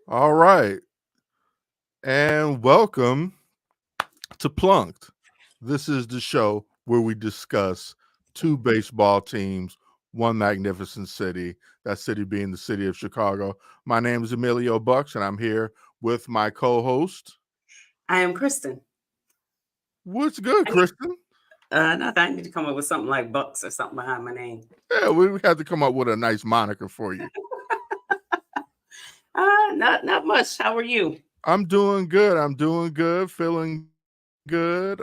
All right. And welcome to Plunked. This is the show where we discuss two baseball teams, one magnificent city, that city being the city of Chicago. My name is Emilio Bucks, and I'm here with my co host. I am Kristen. What's good, I need, Kristen? nothing. I need to come up with something like Bucks or something behind my name. Yeah, we had to come up with a nice moniker for you. Not much. How are you? I'm doing good. I'm doing good, feeling good.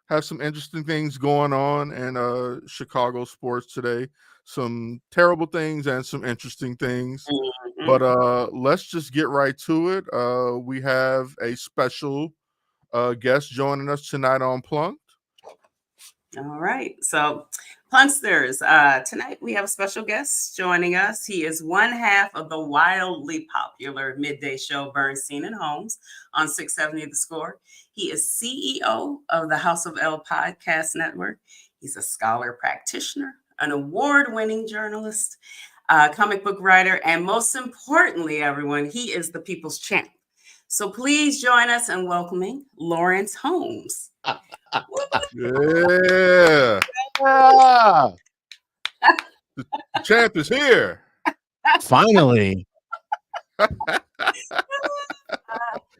Have some interesting things going on in Chicago sports today. Some terrible things and some interesting things. Mhm. But let's just get right to it. We have a special guest joining us tonight on Plunked. All right. So, Punksters, tonight we have a special guest joining us. He is one half of the wildly popular midday show Bernstein and Holmes on 670 The Score. He is CEO of the House of L Podcast Network. He's a scholar practitioner, an award winning journalist, comic book writer, and most importantly, everyone, he is the people's champ. So please join us in welcoming Laurence Holmes. Yeah. Ah, the champ is here. Finally,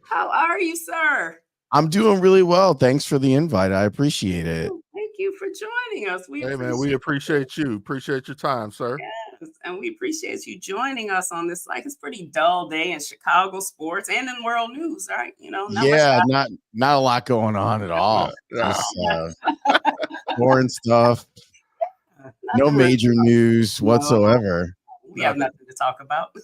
How are you, sir? I'm doing really well. Thanks for the invite. I appreciate it. Thank you for joining us. We Hey, man, we appreciate you. Appreciate your time, sir. Yes, and we appreciate you joining us on this it's pretty dull day in Chicago sports and in world news, right? Not much Yeah, not a lot going on at all. Yeah. Just foreign stuff. No nothing major news No. whatsoever. We have nothing to talk about.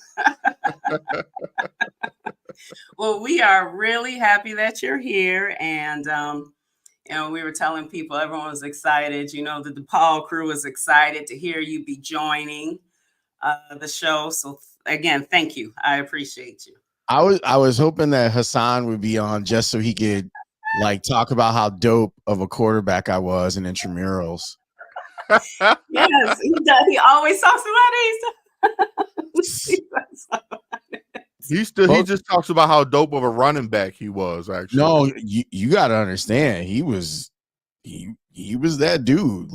Well, we are really happy that you're here. And, we were telling people, everyone was excited. The DePaul crew is excited to hear you be joining the show. So, again, thank you. I appreciate you. I was hoping that Hassan would be on just so he could talk about how dope of a quarterback I was in intramurals. Yes, he does. He always talks about it. He just talks about how dope of a running back he was. Actually, no, you got to understand, he was that dude.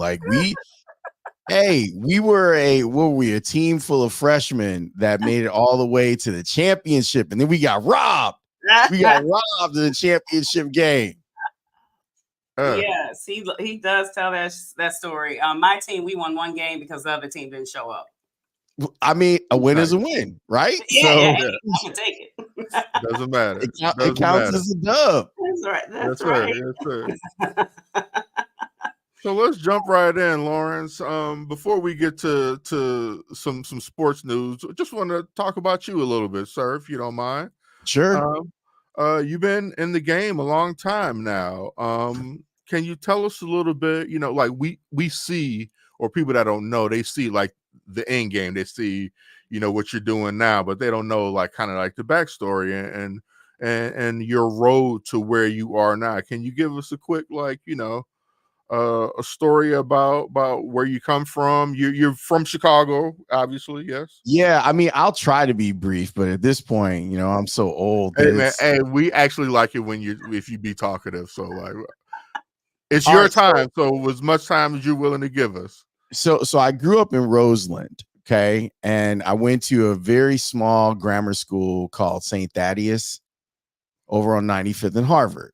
We were a team full of freshmen that made it all the way to the championship, and then we got robbed. We got robbed in the championship game. Yes, he does tell that story. My team, we won one game because the other team didn't show up. I mean, a win is a win, right? Yeah, I can take it. Doesn't matter. It counts as a dub. That's right. That's right. Yes, sir. So let's jump right in, Laurence. Before we get to some sports news, just want to talk about you a little bit, sir, if you don't mind. Sure. You've been in the game a long time now. Can you tell us a little bit? We see, or people that don't know, they see the end game. They see, what you're doing now, but they don't know kind of the backstory and your road to where you are now. Can you give us a quick a story about where you come from? You're from Chicago, obviously, yes. Yeah, I mean, I'll try to be brief, but at this point, I'm so old. Hey, man, we actually like it if you be talkative. So it's your time. So as much time as you're willing to give us. So I grew up in Roseland, okay, and I went to a very small grammar school called St. Thaddeus over on 95th and Harvard.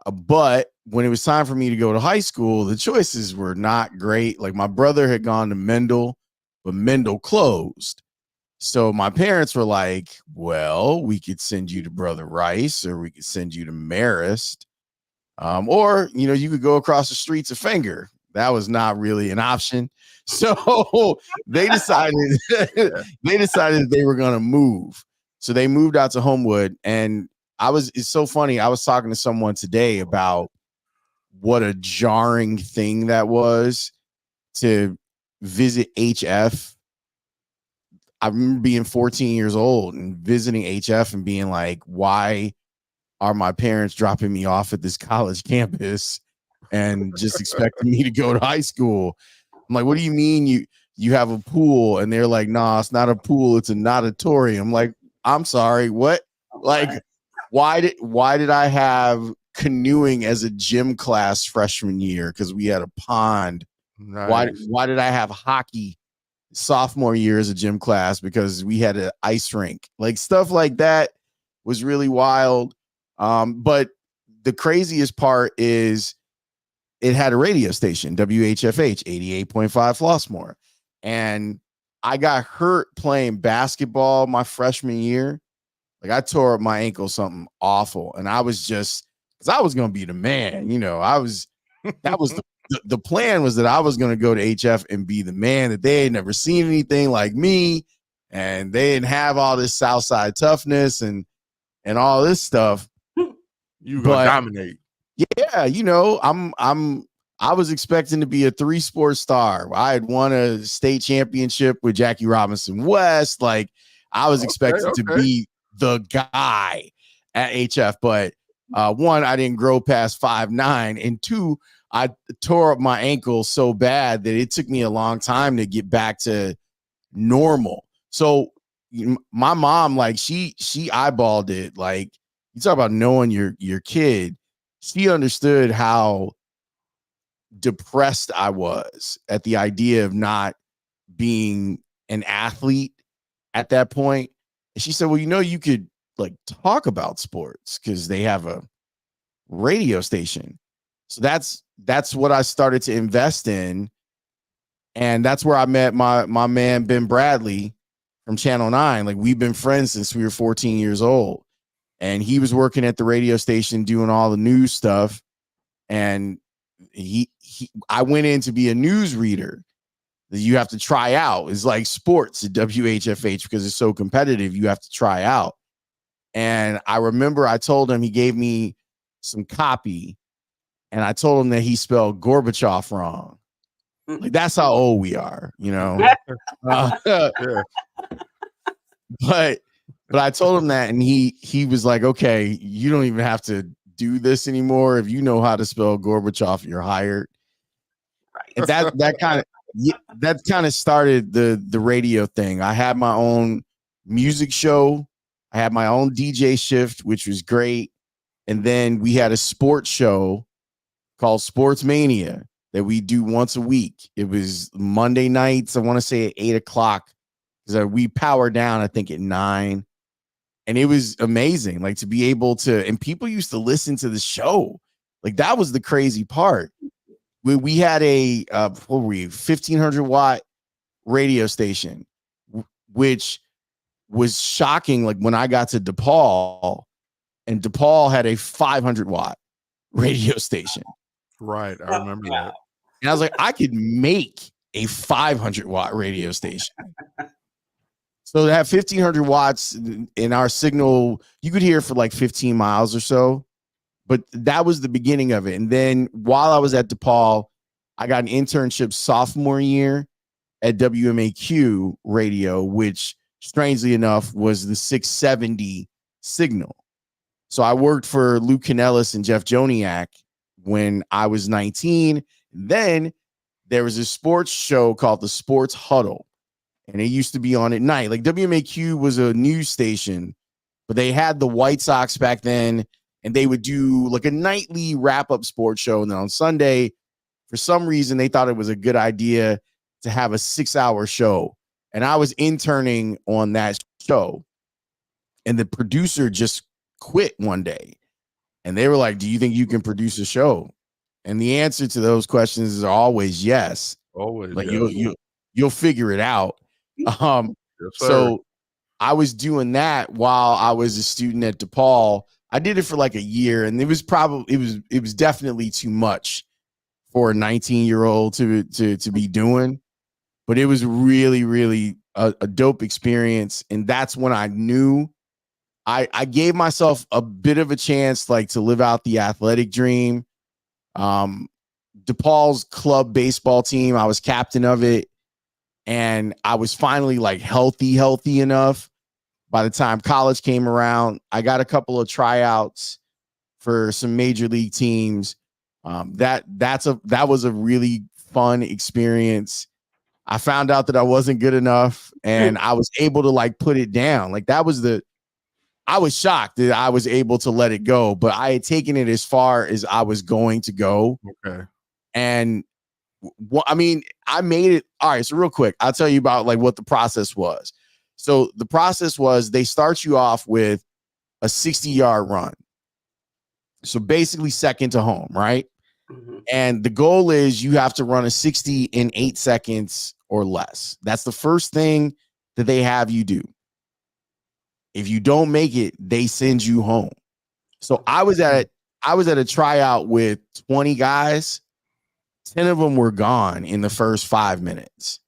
But when it was time for me to go to high school, the choices were not great. My brother had gone to Mendel, but Mendel closed. So my parents were like, well, we could send you to Brother Rice, or we could send you to Marist. Or, you could go across the street to Fenger. That was not really an option. So they decided they were going to move. So they moved out to Homewood, and it's so funny. I was talking to someone today about what a jarring thing that was to visit HF. I remember being 14 years old and visiting HF and being like, why are my parents dropping me off at this college campus and just expecting me to go to high school? I'm like, what do you mean you have a pool? And they're like, nah, it's not a pool, it's an auditorium. I'm like, I'm sorry, what? Like, why did I have canoeing as a gym class freshman year? Because we had a pond. Nice. Why did I have hockey sophomore year as a gym class? Because we had an ice rink. Like, stuff like that was really wild. But the craziest part is it had a radio station, WHFH 88.5 Flossmoor. And I got hurt playing basketball my freshman year. Like, I tore up my ankle, something awful. And I was just, because I was going to be the man, that was the plan, was that I was going to go to HF and be the man, that they had never seen anything like me. And they didn't have all this Southside toughness and all this stuff. You gonna dominate. Yeah, I was expecting to be a 3-sport star. I had won a state championship with Jackie Robinson West. Like, I was expected to be the guy at HF, but one, I didn't grow past 5'9", and two, I tore up my ankle so bad that it took me a long time to get back to normal. So my mom, like, she eyeballed it. Like, you talk about knowing your kid. She understood how depressed I was at the idea of not being an athlete at that point. And she said, well, you could like talk about sports because they have a radio station. So that's what I started to invest in. And that's where I met my man, Ben Bradley from Channel 9. Like, we've been friends since we were 14 years old. And he was working at the radio station doing all the news stuff. And I went in to be a news reader that you have to try out. It's like sports at WHFH because it's so competitive. You have to try out. And I remember I told him, he gave me some copy, and I told him that he spelled Gorbachev wrong. Like, that's how old we are, But I told him that, and he was like, okay, you don't even have to do this anymore. If you know how to spell Gorbachev, you're hired. Right. And that kind of started the radio thing. I had my own music show. I had my own DJ shift, which was great. And then we had a sports show called Sports Mania that we do once a week. It was Monday nights, I want to say at 8:00, because we power down, I think, at 9. And it was amazing, like, to be able to, and people used to listen to the show. Like, that was the crazy part. We had a 1,500 watt radio station, which was shocking. Like, when I got to DePaul, and DePaul had a 500 watt radio station. Right, I remember that. And I was like, I could make a 500 watt radio station. So to have 1,500 watts in our signal, you could hear for like 15 miles or so. But that was the beginning of it. And then while I was at DePaul, I got an internship sophomore year at WMAQ radio, which strangely enough was the 670 signal. So I worked for Lou Canellis and Jeff Joniak when I was 19. Then there was a sports show called the Sports Huddle, and it used to be on at night. Like, WMAQ was a news station, but they had the White Sox back then, and they would do like a nightly wrap-up sports show. And then on Sunday, for some reason, they thought it was a good idea to have a 6-hour show. And I was interning on that show, and the producer just quit one day. And they were like, do you think you can produce a show? And the answer to those questions is always yes. Always. Like, yes. you'll figure it out. Yes, so I was doing that while I was a student at DePaul. I did it for like a year, and it was definitely too much for a 19-year-old to be doing. But it was really, really a dope experience. And that's when I knew I gave myself a bit of a chance, like, to live out the athletic dream. DePaul's club baseball team, I was captain of it, and I was finally like healthy enough. By the time college came around, I got a couple of tryouts for some major league teams. That was a really fun experience. I found out that I wasn't good enough, and I was able to like put it down. Like, that was the I was shocked that I was able to let it go, but I had taken it as far as I was going to go. Okay. And I mean, I made it. All right. So real quick, I'll tell you about like what the process was. So the process was they start you off with a 60-yard run. So basically second to home, right? Mm-hmm. And the goal is you have to run a 60 in 8 seconds or less. That's the first thing that they have you do. If you don't make it, they send you home. So I was at a tryout with 20 guys. 10 of them were gone in the first 5 minutes.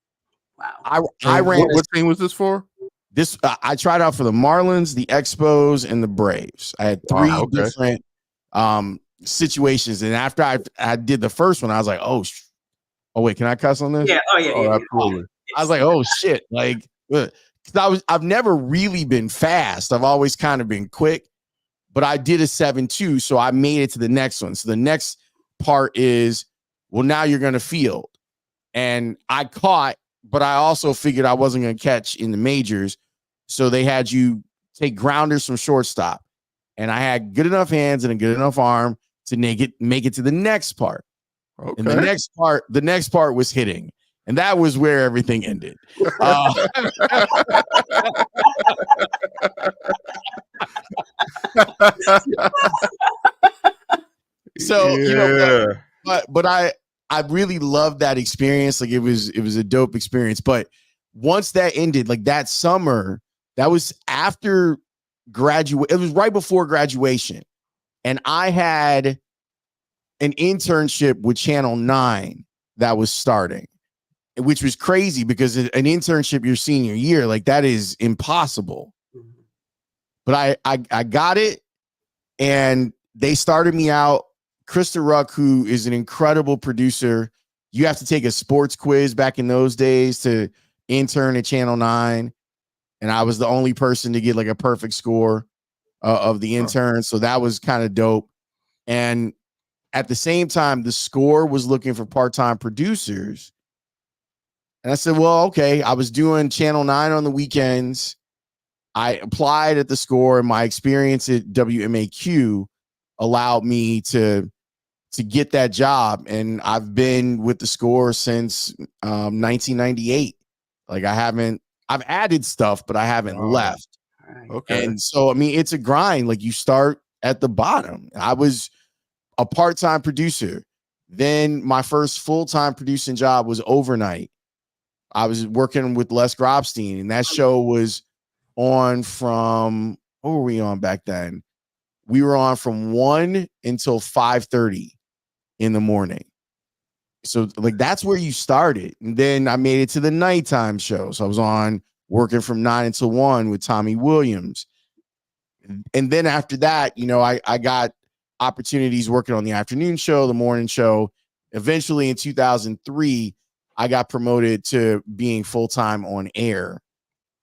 Wow. I ran. What team was this for? This I tried out for the Marlins, the Expos, and the Braves. I had three different situations, and after I did the first one, I was like, oh wait, can I cuss on this? Yeah. Oh yeah. Oh, Yeah. absolutely. I was like, oh shit, like, I've never really been fast. I've always kind of been quick, but I did a 7-2, so I made it to the next one. So the next part is, well, now you're going to field, and I caught, but I also figured I wasn't going to catch in the majors, so they had you take grounders from shortstop, and I had good enough hands and a good enough arm to make it to the next part. Okay. And the next part was hitting. And that was where everything ended. So, but I really loved that experience. Like it was a dope experience. But once that ended, like that summer, that was after graduate. It was right before graduation. And I had an internship with Channel 9 that was starting, which was crazy because an internship your senior year, like that is impossible. But I got it, and they started me out. Krista Ruck, who is an incredible producer, you have to take a sports quiz back in those days to intern at Channel 9, and I was the only person to get like a perfect score of the intern, so that was kind of dope. And at the same time, the score was looking for part-time producers. And I said, well, okay. I was doing Channel 9 on the weekends. I applied at the score, and my experience at WMAQ allowed me to get that job. And I've been with the score since 1998. Like I've added stuff, but I haven't left. Okay. And so, I mean, it's a grind. Like you start at the bottom. I was a part-time producer. Then my first full-time producing job was overnight. I was working with Les Grobstein, and that show was on from, what were we on back then? We were on from 1 until 5:30 in the morning. So like that's where you started. And then I made it to the nighttime show. So I was on working from 9 until 1 with Tommy Williams. And then after that, you know, I got opportunities working on the afternoon show, the morning show. Eventually in 2003, I got promoted to being full-time on air.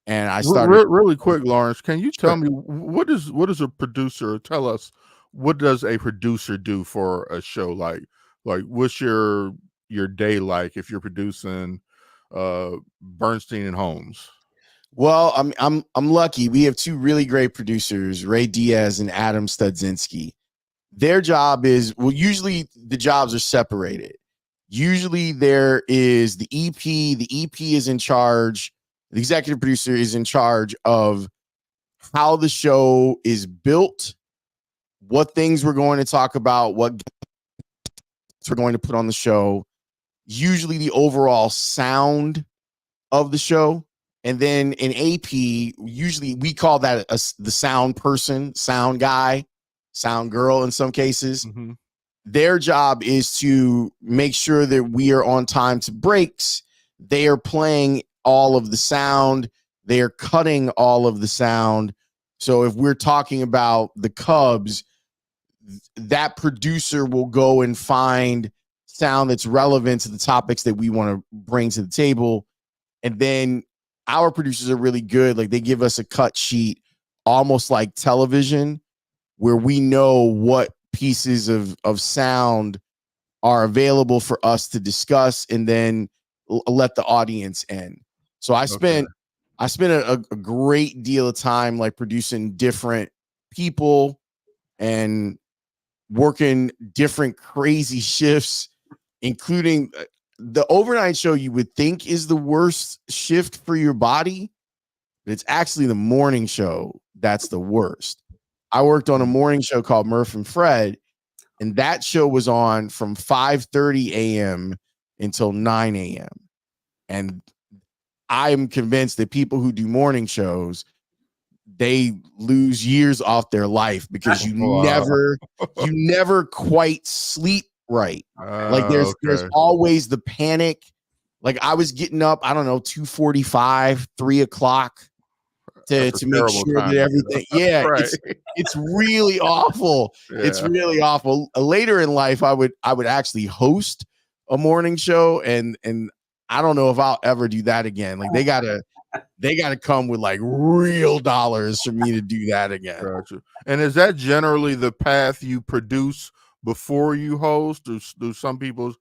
And I started really quick, Laurence. Can you tell me what is a producer? Tell us, what does a producer do for a show? Like what's your day like if you're producing Bernstein and Holmes? Well, I'm lucky. We have two really great producers, Ray Diaz and Adam Studzinski. Their job is, well, usually the jobs are separated. Usually there is the EP. The EP is in charge. The executive producer is in charge of how the show is built, what things we're going to talk about, what we're going to put on the show, usually the overall sound of the show. And then in AP, usually we call that the sound person, sound guy, sound girl in some cases. Mm-hmm. Their job is to make sure that we are on time to breaks. They are playing all of the sound. They are cutting all of the sound. So if we're talking about the Cubs, that producer will go and find sound that's relevant to the topics that we want to bring to the table. And then our producers are really good. Like they give us a cut sheet, almost like television, where we know what pieces of sound are available for us to discuss and then let the audience in. So I spent I spent a great deal of time like producing different people and working different crazy shifts, including the overnight show you would think is the worst shift for your body, but it's actually the morning show that's the worst. I worked on a morning show called Murph and Fred, and that show was on from 5:30 a.m. until 9 a.m. And I am convinced that people who do morning shows, they lose years off their life because Wow. you never quite sleep right. Like there's Okay. always the panic. Like I was getting up, I don't know, 2:45, 3 o'clock That's a to make terrible sure time that to get everything, up. yeah, Right. it's really awful. It's Yeah. really awful. Later in life, I would actually host a morning show, and I don't know if I'll ever do that again. Like they gotta come with like real dollars for me to do that again. Gotcha. And is that generally the path you produce before you host? Do some people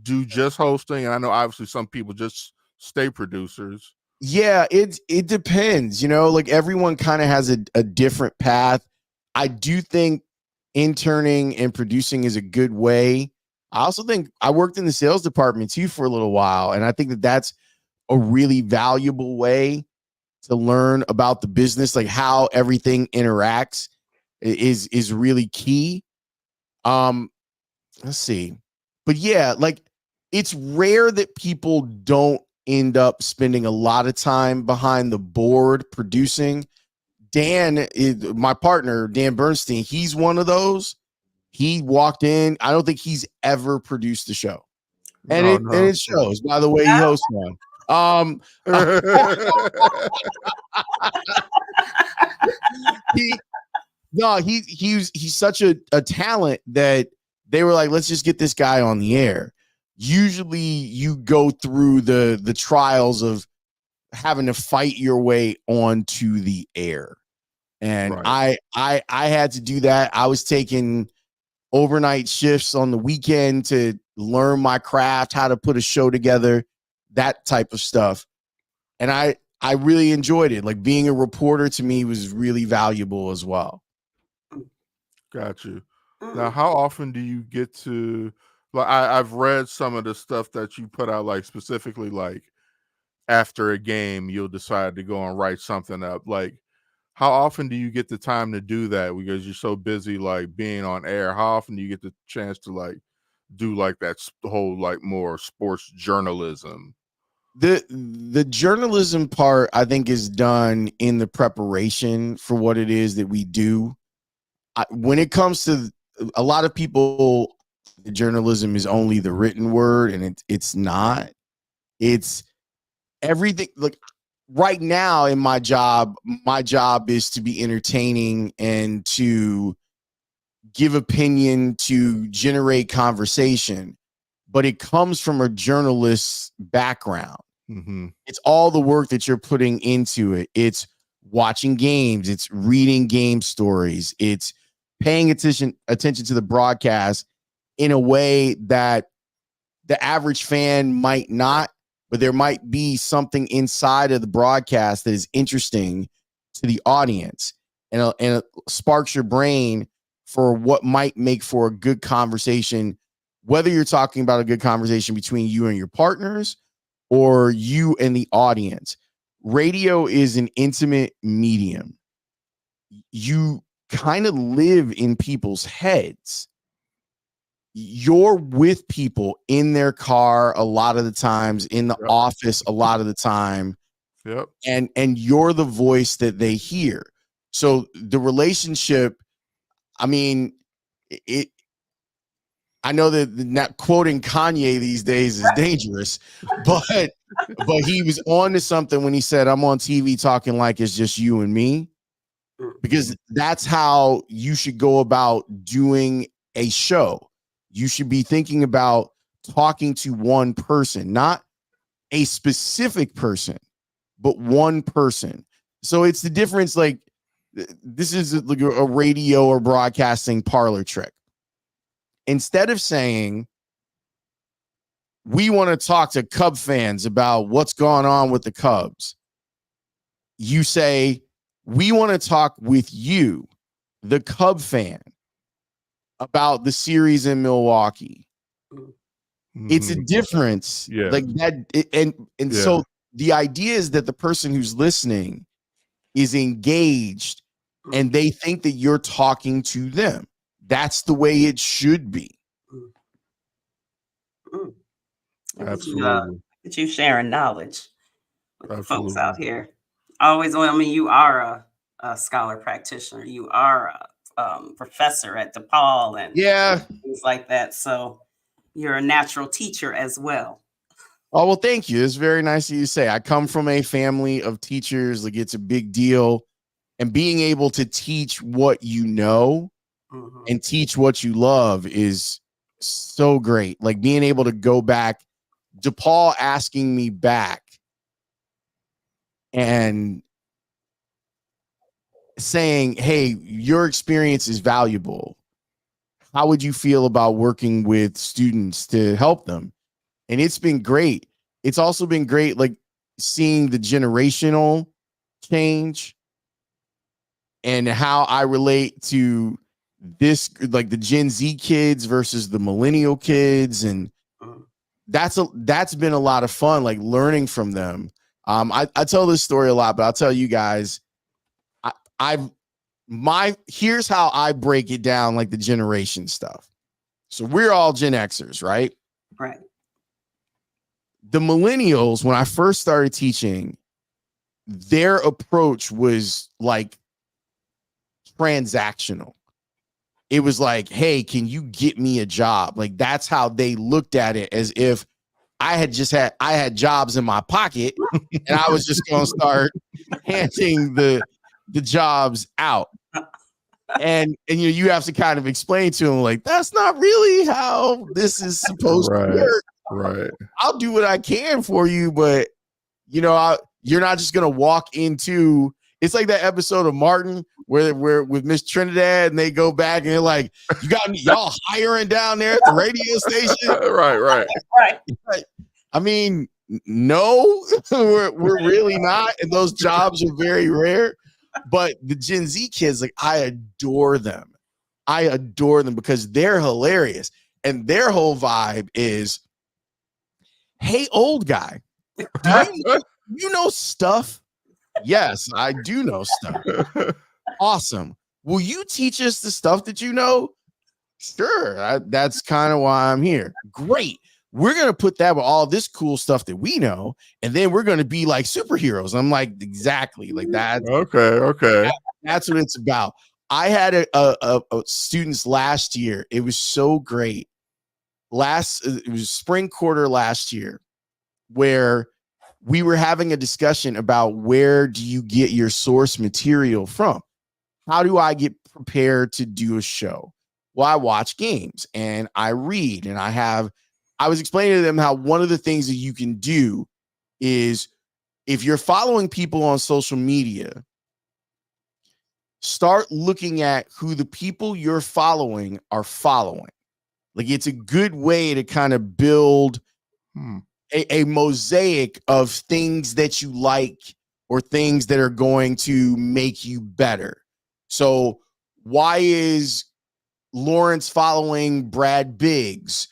do just hosting? And I know obviously some people just stay producers. Yeah, it depends. Like everyone kind of has a different path. I do think interning and producing is a good way. I also think I worked in the sales department too for a little while, and I think that that's a really valuable way to learn about the business, like how everything interacts is really key. Um, let's see. But yeah, like it's rare that people don't end up spending a lot of time behind the board producing. Dan is my partner, Dan Bernstein. He's one of those. He walked in. I don't think he's ever produced the show. And No, it no. shows by the way he hosts one. he No, he's such a talent that they were like, let's just get this guy on the air. Usually you go through the trials of having to fight your way onto the air. And Right. I had to do that. I was taking overnight shifts on the weekend to learn my craft, how to put a show together, that type of stuff. And I really enjoyed it. Like being a reporter to me was really valuable as well. Got you. Now, how often do you get to like I've read some of the stuff that you put out, like specifically like after a game, you'll decide to go and write something up. Like, how often do you get the time to do that because you're so busy like being on air? How often do you get the chance to like do like that whole like more sports journalism? The journalism part I think is done in the preparation for what it is that we do. When it comes to a lot of people, journalism is only the written word, and it's not. It's everything. Like right now in my job is to be entertaining and to give opinion, to generate conversation, but it comes from a journalist's background. Mm-hmm. It's all the work that you're putting into it. It's watching games, it's reading game stories, it's paying attention to the broadcast in a way that the average fan might not, but there might be something inside of the broadcast that is interesting to the audience, and it sparks your brain for what might make for a good conversation, whether you're talking about a good conversation between you and your partners or you and the audience. Radio is an intimate medium. You kind of live in people's heads. You're with people in their car a lot of the times, in the Yep. office a lot of the time, Yep. and you're the voice that they hear. So the relationship, I mean, it I know that not quoting Kanye these days is dangerous, but he was on to something when he said, I'm on TV talking like it's just you and me, because that's how you should go about doing a show. You should be thinking about talking to one person, not a specific person, but one person. So it's the difference. Like this is like a radio or broadcasting parlor trick. Instead of saying, we want to talk to Cub fans about what's going on with the Cubs, you say, we want to talk with you, the Cub fan, about the series in Milwaukee. It's a difference. Yeah. Like that. And so the idea is that the person who's listening is engaged and they think that you're talking to them. That's the way it should be. Absolutely. That you sharing knowledge with the folks Absolutely. out here. Always, I mean, you are a scholar practitioner. You are a professor at DePaul and things like that. So you're a natural teacher as well. Oh, well, thank you. It's very nice of you to say. I come from a family of teachers. Like, it's a big deal. And being able to teach what you know and teach what you love is so great. Like, being able to go back, DePaul asking me back and saying, hey, your experience is valuable. How would you feel about working with students to help them? And it's been great. It's also been great, like, seeing the generational change and how I relate to this, like the Gen Z kids versus the millennial kids. And that's been a lot of fun, like learning from them. I tell this story a lot, but I'll tell you guys, here's how I break it down, like the generation stuff. So we're all Gen Xers, right? Right. The millennials, when I first started teaching, their approach was like transactional. It was like, hey, can you get me a job? Like, that's how they looked at it, as if I had jobs in my pocket and I was just going to start handing the jobs out. And you have to kind of explain to them, like, that's not really how this is supposed to work. Right. I'll do what I can for you, but you're not just gonna walk into. It's like that episode of Martin where with Miss Trinidad and they go back and they're like, you got y'all hiring down there at the radio station. Right. I mean, no, we're really not, and those jobs are very rare. But the Gen Z kids, like, I adore them. I adore them because they're hilarious, and their whole vibe is, hey, old guy, do you know stuff? Yes, I do know stuff. Awesome. Will you teach us the stuff that you know? Sure. That's kind of why I'm here. Great. We're going to put that with all this cool stuff that we know, and then we're going to be like superheroes. I'm like, exactly. Like that. Okay. That's what it's about. I had a students last year. It was so great. It was spring quarter last year, where we were having a discussion about, where do you get your source material from? How do I get prepared to do a show? Well, I watch games and I read, and I was explaining to them how one of the things that you can do is, if you're following people on social media, start looking at who the people you're following are following. Like, it's a good way to kind of build a mosaic of things that you like, or things that are going to make you better. So why is Laurence following Brad Biggs?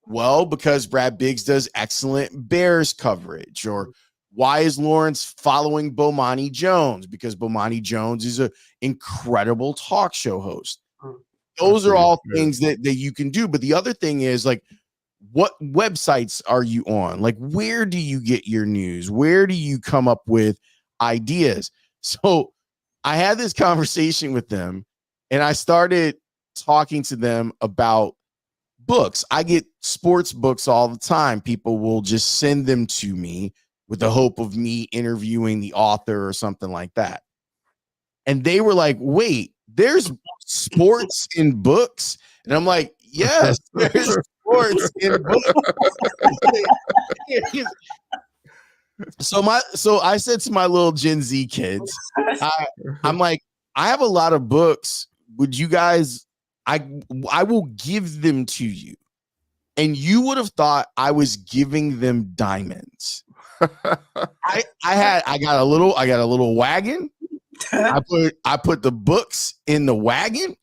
Well, because Brad Biggs does excellent Bears coverage. Or why is Laurence following Bomani Jones? Because Bomani Jones is an incredible talk show host. Those are all things that you can do. But the other thing is, like, what websites are you on? Like, where do you get your news? Where do you come up with ideas? So I had this conversation with them, and I started talking to them about books. I get sports books all the time. People will just send them to me with the hope of me interviewing the author or something like that. And they were like, wait, there's sports in books? And I'm like, yes, there's sports in books. So I said to my little Gen Z kids, I'm like, I have a lot of books. Would you guys, I will give them to you. And you would have thought I was giving them diamonds. I got a little wagon. I put the books in the wagon.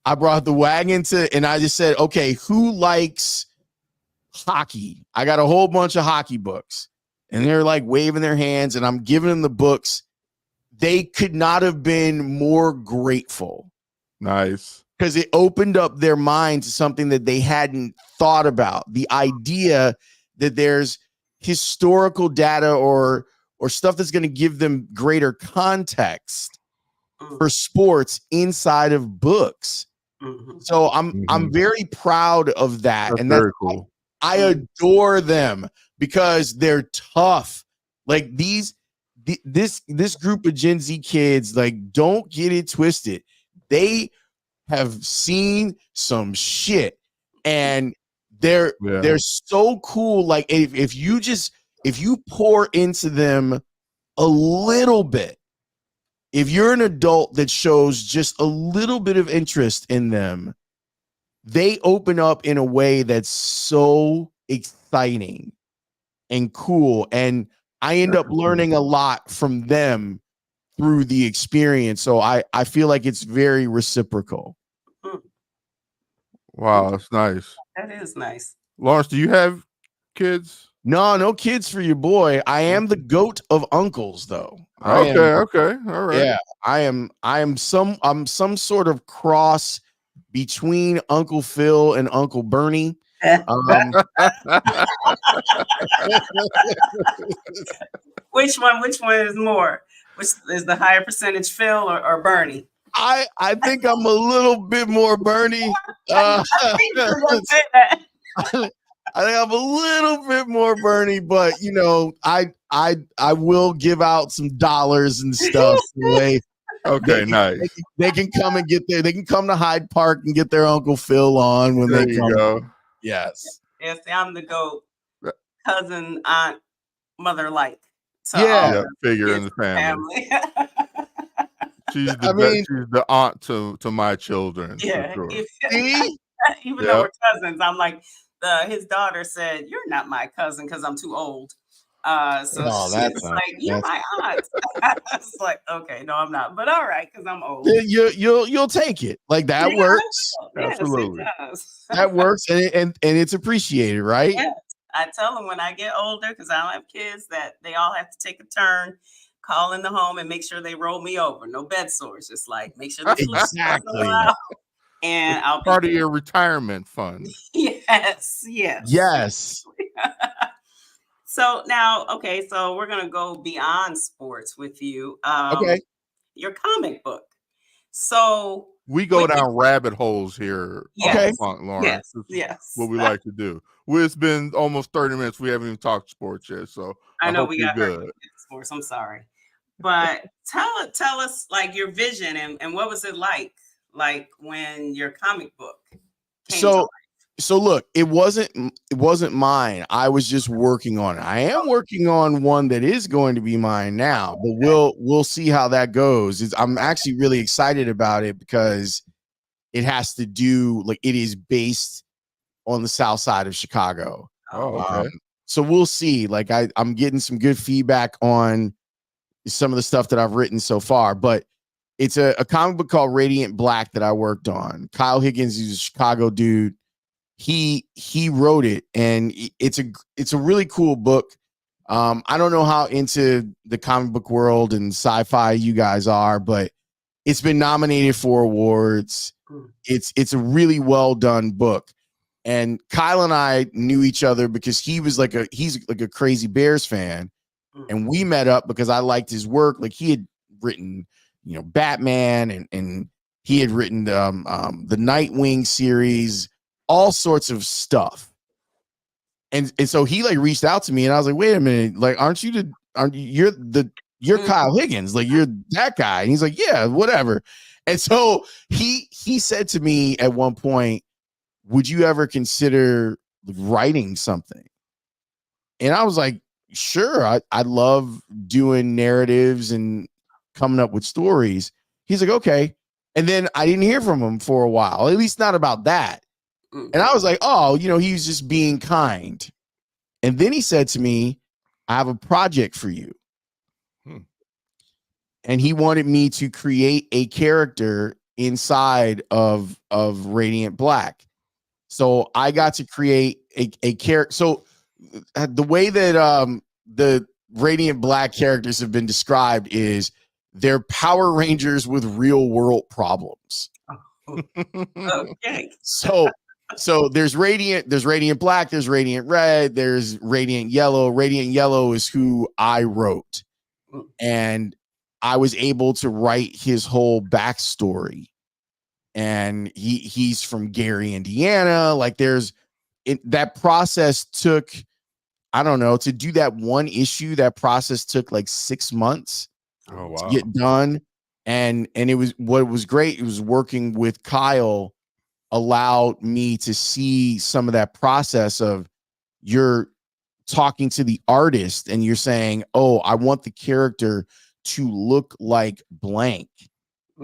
I brought the wagon and I just said, okay, who likes hockey? I got a whole bunch of hockey books, and they're like waving their hands, and I'm giving them the books. They could not have been more grateful. Nice. Because it opened up their mind to something that they hadn't thought about. The idea that there's historical data or stuff that's going to give them greater context for sports inside of books. Mhm. So I'm very proud of that. That's and very cool. I adore them because they're tough. Like this group of Gen Z kids, like, don't get it twisted. They have seen some shit, and they're so cool. Like, if you pour into them a little bit, if you're an adult that shows just a little bit of interest in them, they open up in a way that's so exciting and cool. And I end up learning a lot from them through the experience. So I feel like it's very reciprocal. Wow, that's nice. That is nice. Laurence, do you have kids? No kids for your boy. I am the goat of uncles, though. Okay, all right. Yeah, I'm some sort of cross between Uncle Phil and Uncle Bernie. Which one is more? Which is the higher percentage, Phil or Bernie? I think I'm a little bit more Bernie. I think I'm a little bit more Bernie, but I will give out some dollars and stuff. Nice. They can come and get there. They can come to Hyde Park and get their Uncle Phil on when there they you come. Go. Yes, I'm the goat, cousin, aunt, mother, like. So figure in the family. She's the aunt to my children. Yeah. For sure. Even though we're cousins, I'm like, his daughter said, "You're not my cousin because I'm too old." She's like, "You're my aunt." It's like, okay, no, I'm not, but all right, because I'm old. You'll take it. Like, that works. Yes, absolutely. It does. That works, and it's appreciated, right? Yes. I tell them when I get older, because I don't have kids, that they all have to take a turn, call in the home, and make sure they roll me over. No bed sores. Just like make sure they exactly. And I'll part of your retirement fund. Yes. So now, okay, so we're gonna go beyond sports with you. Okay. Your comic book. So we go down rabbit holes here. Okay, Laurence. Yes. What we like to do. It's been almost 30 minutes. We haven't even talked sports yet, so I know hope we got good. Sports. I'm sorry, but tell us like your vision and what was it like when your comic book came to life? So look, it wasn't mine. I was just working on it. I am working on one that is going to be mine now, but we'll see how that goes. I'm actually really excited about it because it has to do, like, it is based on the South Side of Chicago. Oh, okay. So we'll see. Like, I'm getting some good feedback on some of the stuff that I've written so far, but it's a comic book called Radiant Black that I worked on. Kyle Higgins is a Chicago dude. He wrote it, and it's a really cool book. I don't know how into the comic book world and sci-fi you guys are, but it's been nominated for awards. It's a really well done book. And Kyle and I knew each other because he's like a crazy Bears fan, and we met up because I liked his work. Like, he had written, Batman, and he had written the Nightwing series, all sorts of stuff. And so he like reached out to me, and I was like, wait a minute, like, you're Kyle Higgins, like, you're that guy. And he's like, yeah, whatever. And so he said to me at one point, would you ever consider writing something? And I was like, sure, I love doing narratives and coming up with stories. He's like, okay. And then I didn't hear from him for a while, at least not about that. And I was like, oh, he was just being kind. And then he said to me, I have a project for you. Hmm. And he wanted me to create a character inside of Radiant Black. So I got to create a character. So the way that the Radiant Black characters have been described is they're Power Rangers with real world problems. Okay. So there's Radiant Black, there's Radiant Red, there's Radiant Yellow. Radiant Yellow is who I wrote. And I was able to write his whole backstory. And he's from Gary, Indiana. Like that process took, I don't know, to do that one issue, that process took like 6 months Oh, to wow. get done. And it was, what was great, it was working with Kyle allowed me to see some of that process of, you're talking to the artist and you're saying, oh, I want the character to look like blank.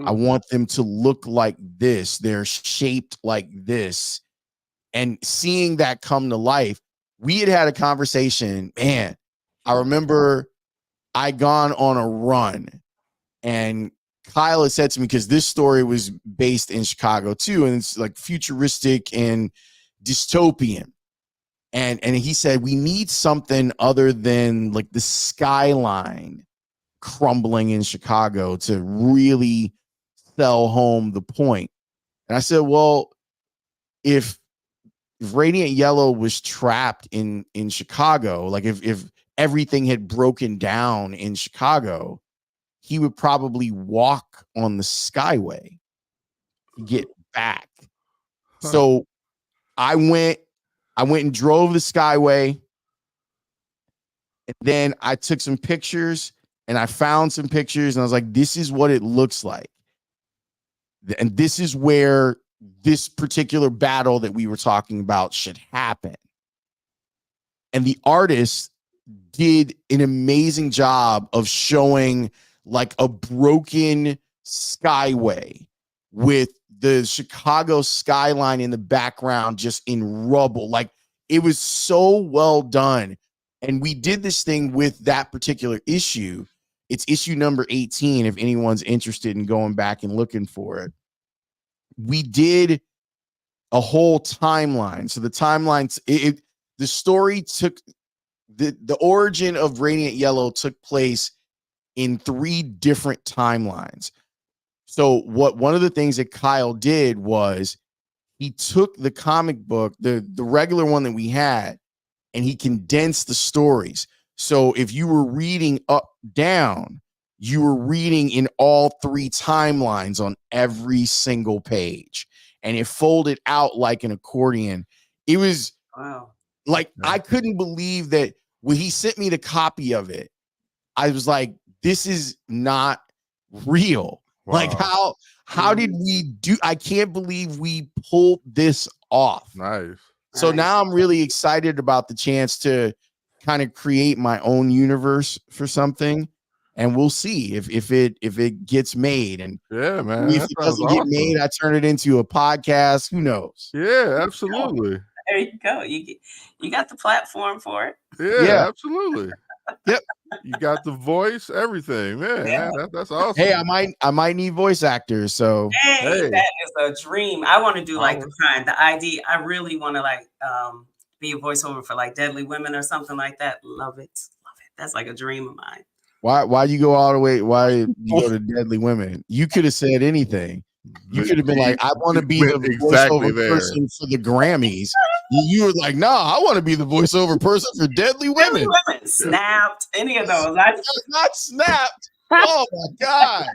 I want them to look like this. They're shaped like this. And seeing that come to life, we had a conversation. Man, I remember I'd gone on a run, and Kyle had said to me, because this story was based in Chicago too, and it's like futuristic and dystopian. And he said, we need something other than like the skyline crumbling in Chicago to really sell home the point. And I said, well, if Radiant Yellow was trapped in Chicago, like if everything had broken down in Chicago, he would probably walk on the Skyway to get back. So I went and drove the Skyway. And then I took some pictures, and I found some pictures, and I was like, this is what it looks like. And this is where this particular battle that we were talking about should happen. And the artist did an amazing job of showing like a broken skyway with the Chicago skyline in the background, just in rubble. Like, it was so well done. And we did this thing with that particular issue. It's issue number 18, if anyone's interested in going back and looking for it. We did a whole timeline. So the timelines, the story took, the origin of Radiant Yellow took place in 3 different timelines. So one of the things that Kyle did was he took the comic book, the regular one that we had, and he condensed the stories. So if you were reading up, down, you were reading in all 3 timelines on every single page, and it folded out like an accordion. It was like, I couldn't believe that when he sent me the copy of it, I was like, this is not real. Wow. Like, how did we do? I can't believe we pulled this off. Nice. So now I'm really excited about the chance to kind of create my own universe for something, and we'll see if it gets made. And yeah, man, if it doesn't get made, I turn it into a podcast. Who knows? Yeah, absolutely. There you go. You got the platform for it. Yeah. Absolutely. Yep. You got the voice, everything, man. Yeah. That's awesome. Hey, I might need voice actors. So hey, that is a dream. I want to do like the ID. I really want to like be a voiceover for like Deadly Women or something like that. Love it. That's like a dream of mine. Why you go all the way? Why you go to Deadly Women? You could have said anything. You could have been like, I want to be the voiceover person for the Grammys. You were like, no, I want to be the voiceover person for Deadly Women. Snapped, any of those. I just not snapped. Oh my God.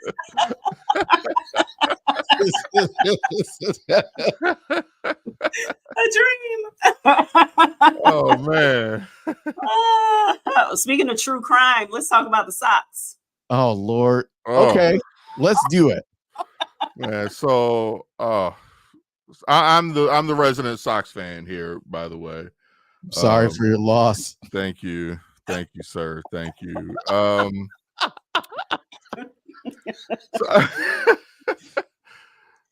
A dream. Oh man. Speaking of true crime, let's talk about the socks. Oh Lord. Okay, let's do it. Yeah, so I'm the resident Sox fan here, by the way. Sorry for your loss. Thank you, sir. Thank you.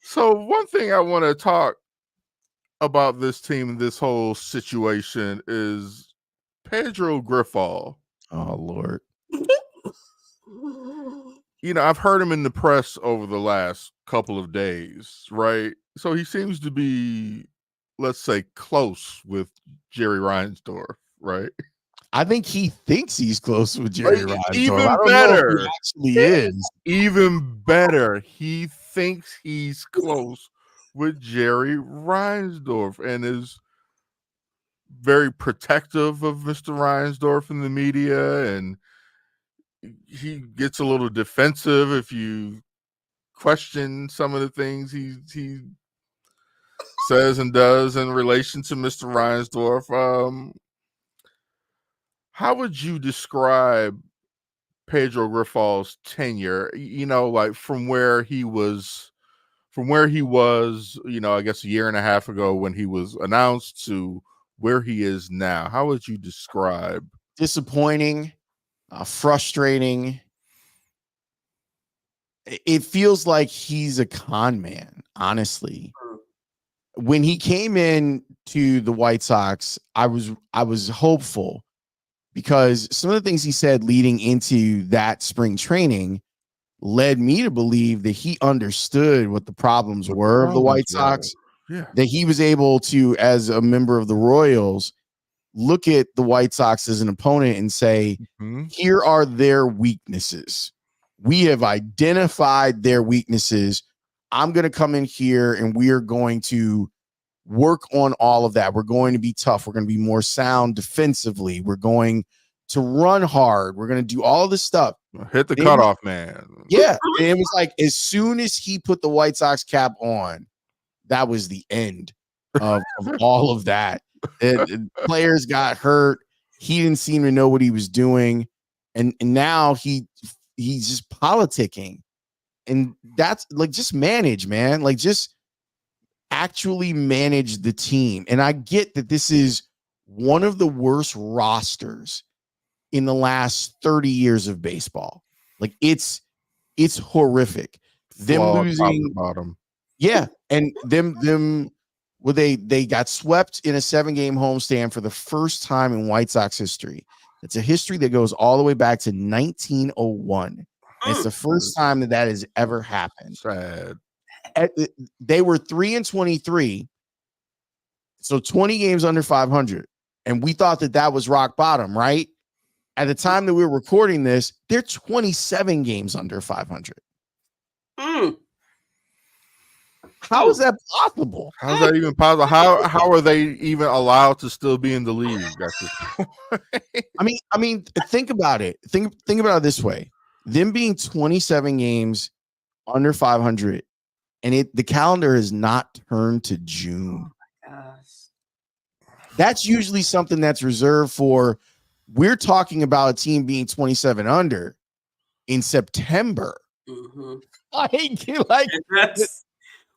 So one thing I want to talk about this team, this whole situation, is Pedro Grifol. Oh Lord. You know, I've heard him in the press over the last couple of days, right? So he seems to be, let's say, close with Jerry Reinsdorf, right? I think he thinks he's close with Jerry Reinsdorf. I Even don't know if he better. actually is. Even better. He thinks he's close with Jerry Reinsdorf and is very protective of Mr. Reinsdorf in the media, and he gets a little defensive if you question some of the things he says and does in relation to Mr. Reinsdorf. How would you describe Pedro Grifal's tenure? You know, like from where he was, you know, I guess a year and a half ago when he was announced to where he is now. How would you describe? Disappointing, frustrating. It feels like he's a con man, honestly. When he came in to the White Sox, I was hopeful because some of the things he said leading into that spring training led me to believe that he understood what the problems were of the White Sox. Yeah. That he was able to, as a member of the Royals, look at the White Sox as an opponent and say, here are their weaknesses. We have identified their weaknesses. I'm going to come in here and we are going to work on all of that. We're going to be tough. We're going to be more sound defensively. We're going to run hard. We're going to do all this stuff. Hit the cutoff man. Yeah. And it was like, as soon as he put the White Sox cap on, that was the end of all of that. Players got hurt. He didn't seem to know what he was doing. And now he's just politicking. And that's like, just manage, man. Like, just actually manage the team. And I get that this is one of the worst rosters in the last 30 years of baseball. Like, it's horrific. Them losing bottom. Yeah, and them well, they got swept in a 7-game homestand for the first time in White Sox history. It's a history that goes all the way back to 1901. And it's the first time that has ever happened. Sad. They were 3-23, so 20 games under 500, and we thought that was rock bottom, right? At the time that we were recording this, they're 27 games under 500. How is that possible? How's that even possible? How are they even allowed to still be in the league at this point? I mean, think about it. Think about it this way: them being 27 games under 500, and the calendar has not turned to June. Oh my gosh. That's usually something that's reserved for. We're talking about a team being 27 under in September. Like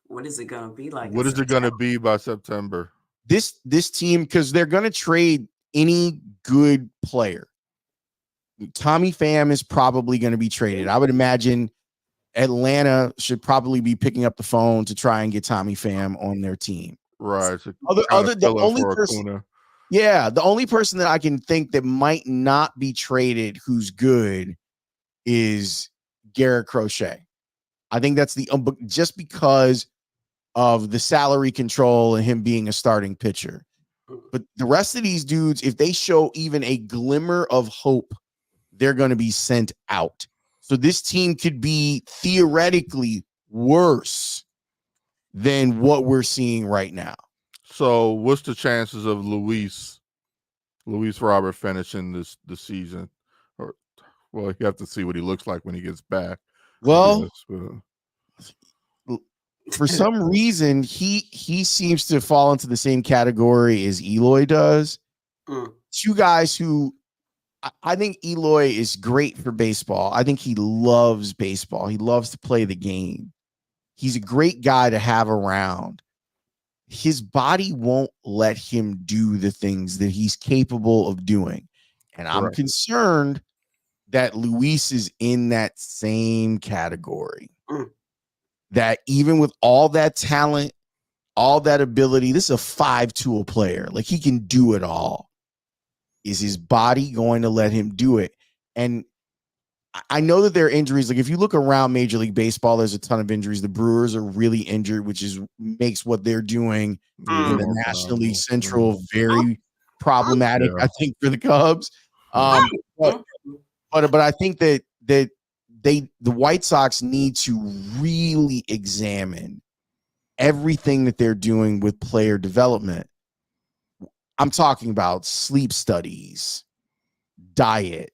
what is it gonna be like? What is it gonna be by September? This team, because they're gonna trade any good player. Tommy Pham is probably going to be traded. I would imagine Atlanta should probably be picking up the phone to try and get Tommy Pham on their team. Right. The only person that I can think that might not be traded who's good is Garrett Crochet. I think that's just because of the salary control and him being a starting pitcher. But the rest of these dudes, if they show even a glimmer of hope, they're going to be sent out. So this team could be theoretically worse than what we're seeing right now. So what's the chances of Luis Robert finishing the season? Or, well, you have to see what he looks like when he gets back. Well, for some reason, he seems to fall into the same category as Eloy does. Two guys who I think Eloy is great for baseball. I think he loves baseball. He loves to play the game. He's a great guy to have around. His body won't let him do the things that he's capable of doing. And I'm concerned that Luis is in that same category. That even with all that talent, all that ability, this is a 5-tool player. Like, he can do it all. Is his body going to let him do it? And I know that there are injuries. Like if you look around Major League Baseball, there's a ton of injuries. The Brewers are really injured, which makes what they're doing in the National League Central very problematic. I think for the Cubs. But I think that the White Sox need to really examine everything that they're doing with player development. I'm talking about sleep studies, diet.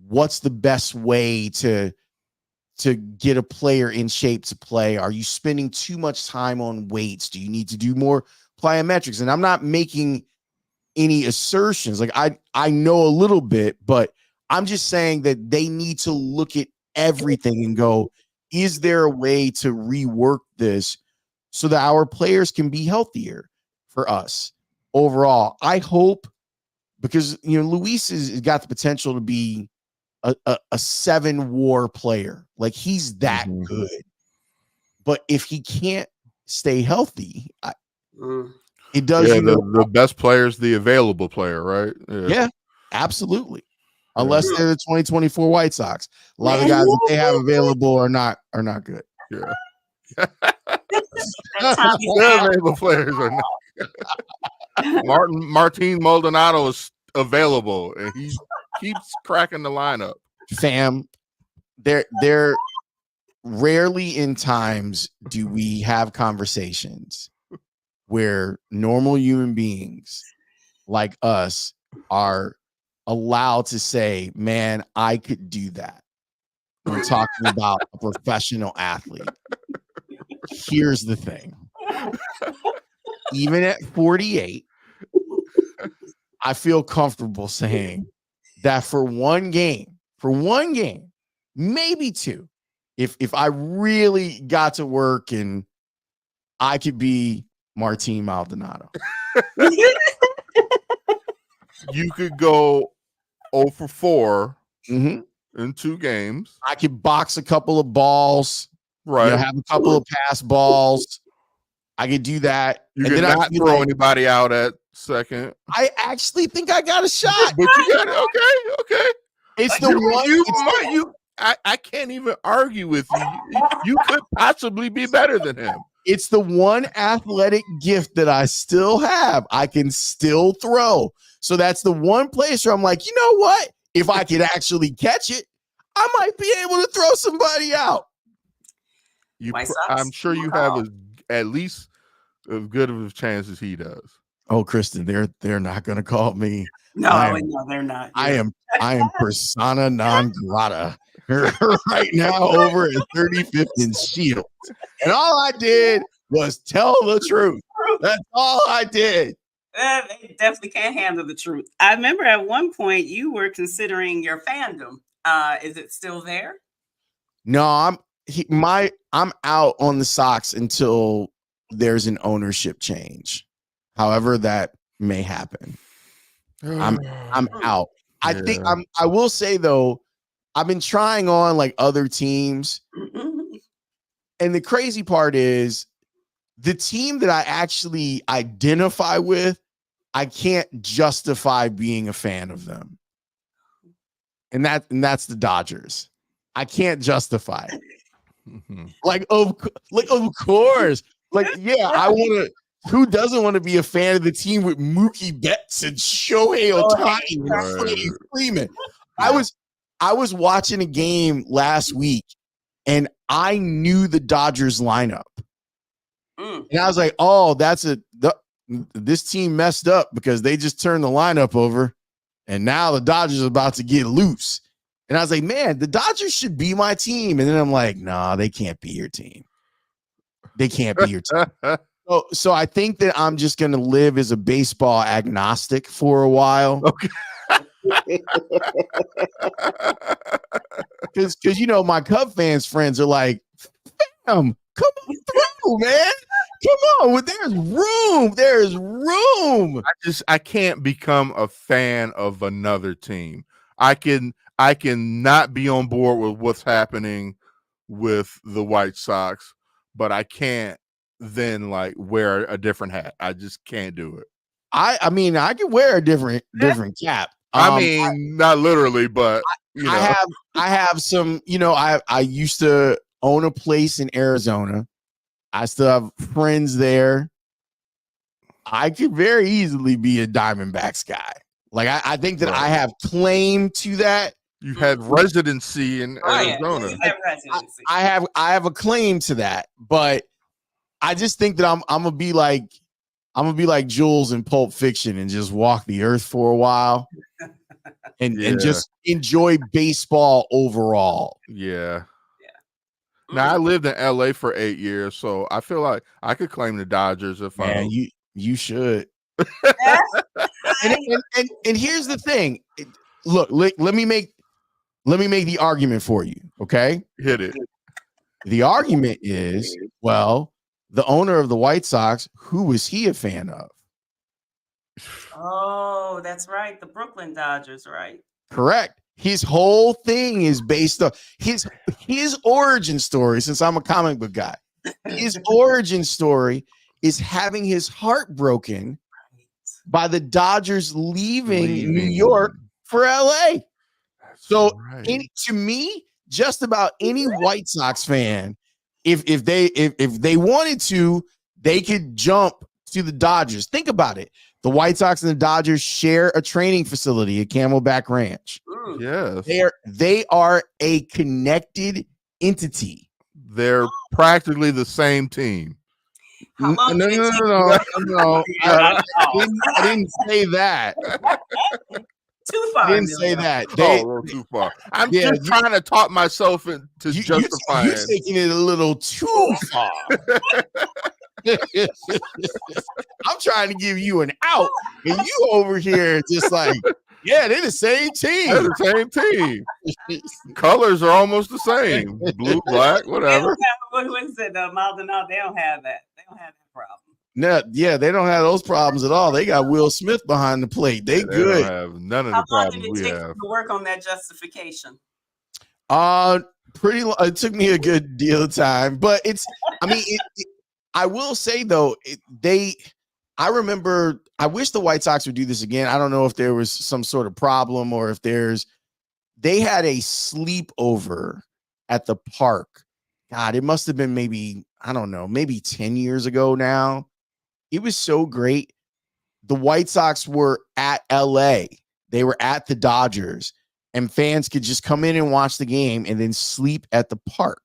What's the best way to get a player in shape to play? Are you spending too much time on weights? Do you need to do more plyometrics? And I'm not making any assertions. Like I know a little bit, but I'm just saying that they need to look at everything and go, is there a way to rework this so that our players can be healthier for us overall? I hope, because Luis has got the potential to be a 7-WAR player. Like he's that good. But if he can't stay healthy, it does. Yeah, the best player is the available player, right? Yeah, absolutely. Unless they're the 2024 White Sox. A lot of the guys that they have available are not good. Yeah. The available players are not. Martin Maldonado is available, and he keeps cracking the lineup. Fam, they're rarely in times do we have conversations where normal human beings like us are allowed to say, man, I could do that. We're talking about a professional athlete. Here's the thing. Even at 48, I feel comfortable saying that for one game, maybe two, if I really got to work and I could be Martin Maldonado. You could go 0 for 4 in 2 games. I could box a couple of balls, right? Have a couple of pass balls. I could do that. You could not throw anybody out at second. I actually think I got a shot. But you got it. Okay. It's the one. I can't even argue with you. You could possibly be better than him. It's the one athletic gift that I still have. I can still throw. So that's the one place where I'm like, you know what? If I could actually catch it, I might be able to throw somebody out. I'm sure you have at least as good of a chance as he does. Oh, Kristen, they're not going to call me. No, they're not. Yeah. I am persona non grata right now over at 35th and Shields. And all I did was tell the truth. That's all I did. They definitely can't handle the truth. I remember at one point you were considering your fandom. Is it still there? No, I'm out on the Sox until there's an ownership change. However that may happen. I'm out. I think I will say though, I've been trying on like other teams. And the crazy part is the team that I actually identify with, I can't justify being a fan of them. And that's the Dodgers. I can't justify it. Like of course. Like, yeah, I want to. Who doesn't want to be a fan of the team with Mookie Betts and Shohei Ohtani Freeman? I was watching a game last week and I knew the Dodgers lineup. And I was like, oh, this team messed up because they just turned the lineup over and now the Dodgers are about to get loose. And I was like, man, the Dodgers should be my team. And then I'm like, nah, they can't be your team. They can't be your team. So I think that I'm just going to live as a baseball agnostic for a while. Okay. Because my Cub fans friends are like, fam, come on through, man. Come on, there's room. I can't become a fan of another team. I can not be on board with what's happening with the White Sox, but I can't then like wear a different hat. I just can't do it. I mean, I could wear a different cap. I mean, not literally, but I have some, I used to own a place in Arizona. I still have friends there. I could very easily be a Diamondbacks guy. Like I think that I have claim to that. You had residency in Arizona. I have a claim to that, but I just think that I'm gonna be like Jules in Pulp Fiction and just walk the earth for a while and just enjoy baseball overall. Yeah. Now I lived in LA for 8 years, so I feel like I could claim the Dodgers if you should. and here's the thing. Look, let me make the argument for you. Okay, hit it. The argument is, well, the owner of the White Sox, who was he a fan of? Oh, that's right. The Brooklyn Dodgers, right? Correct. His whole thing is based on his origin story. Since I'm a comic book guy, his origin story is having his heart broken by the Dodgers leaving New York for LA. So to me, just about any White Sox fan, if they wanted to, they could jump to the Dodgers. Think about it. The White Sox and the Dodgers share a training facility at Camelback Ranch. Yes. They are a connected entity. They're practically the same team. No. I didn't say that. Too far. I didn't say that. A little too far. I'm just trying to talk myself into justifying. You're taking it a little too far. I'm trying to give you an out, and you over here just like, yeah, they're the same team. They're the same team. Colors are almost the same. Blue, black, whatever. What is it? Maldonado, they don't have that. They don't have that problem. No, yeah, they don't have those problems at all. They got Will Smith behind the plate. They good. Don't have none of the problems we have. To work on that justification. Pretty. It took me a good deal of time, but I will say though, I remember. I wish the White Sox would do this again. I don't know if there was some sort of problem or if they had a sleepover at the park. God, it must have been maybe 10 years ago now. It was so great. The White Sox were at LA. They were at the Dodgers, and fans could just come in and watch the game and then sleep at the park.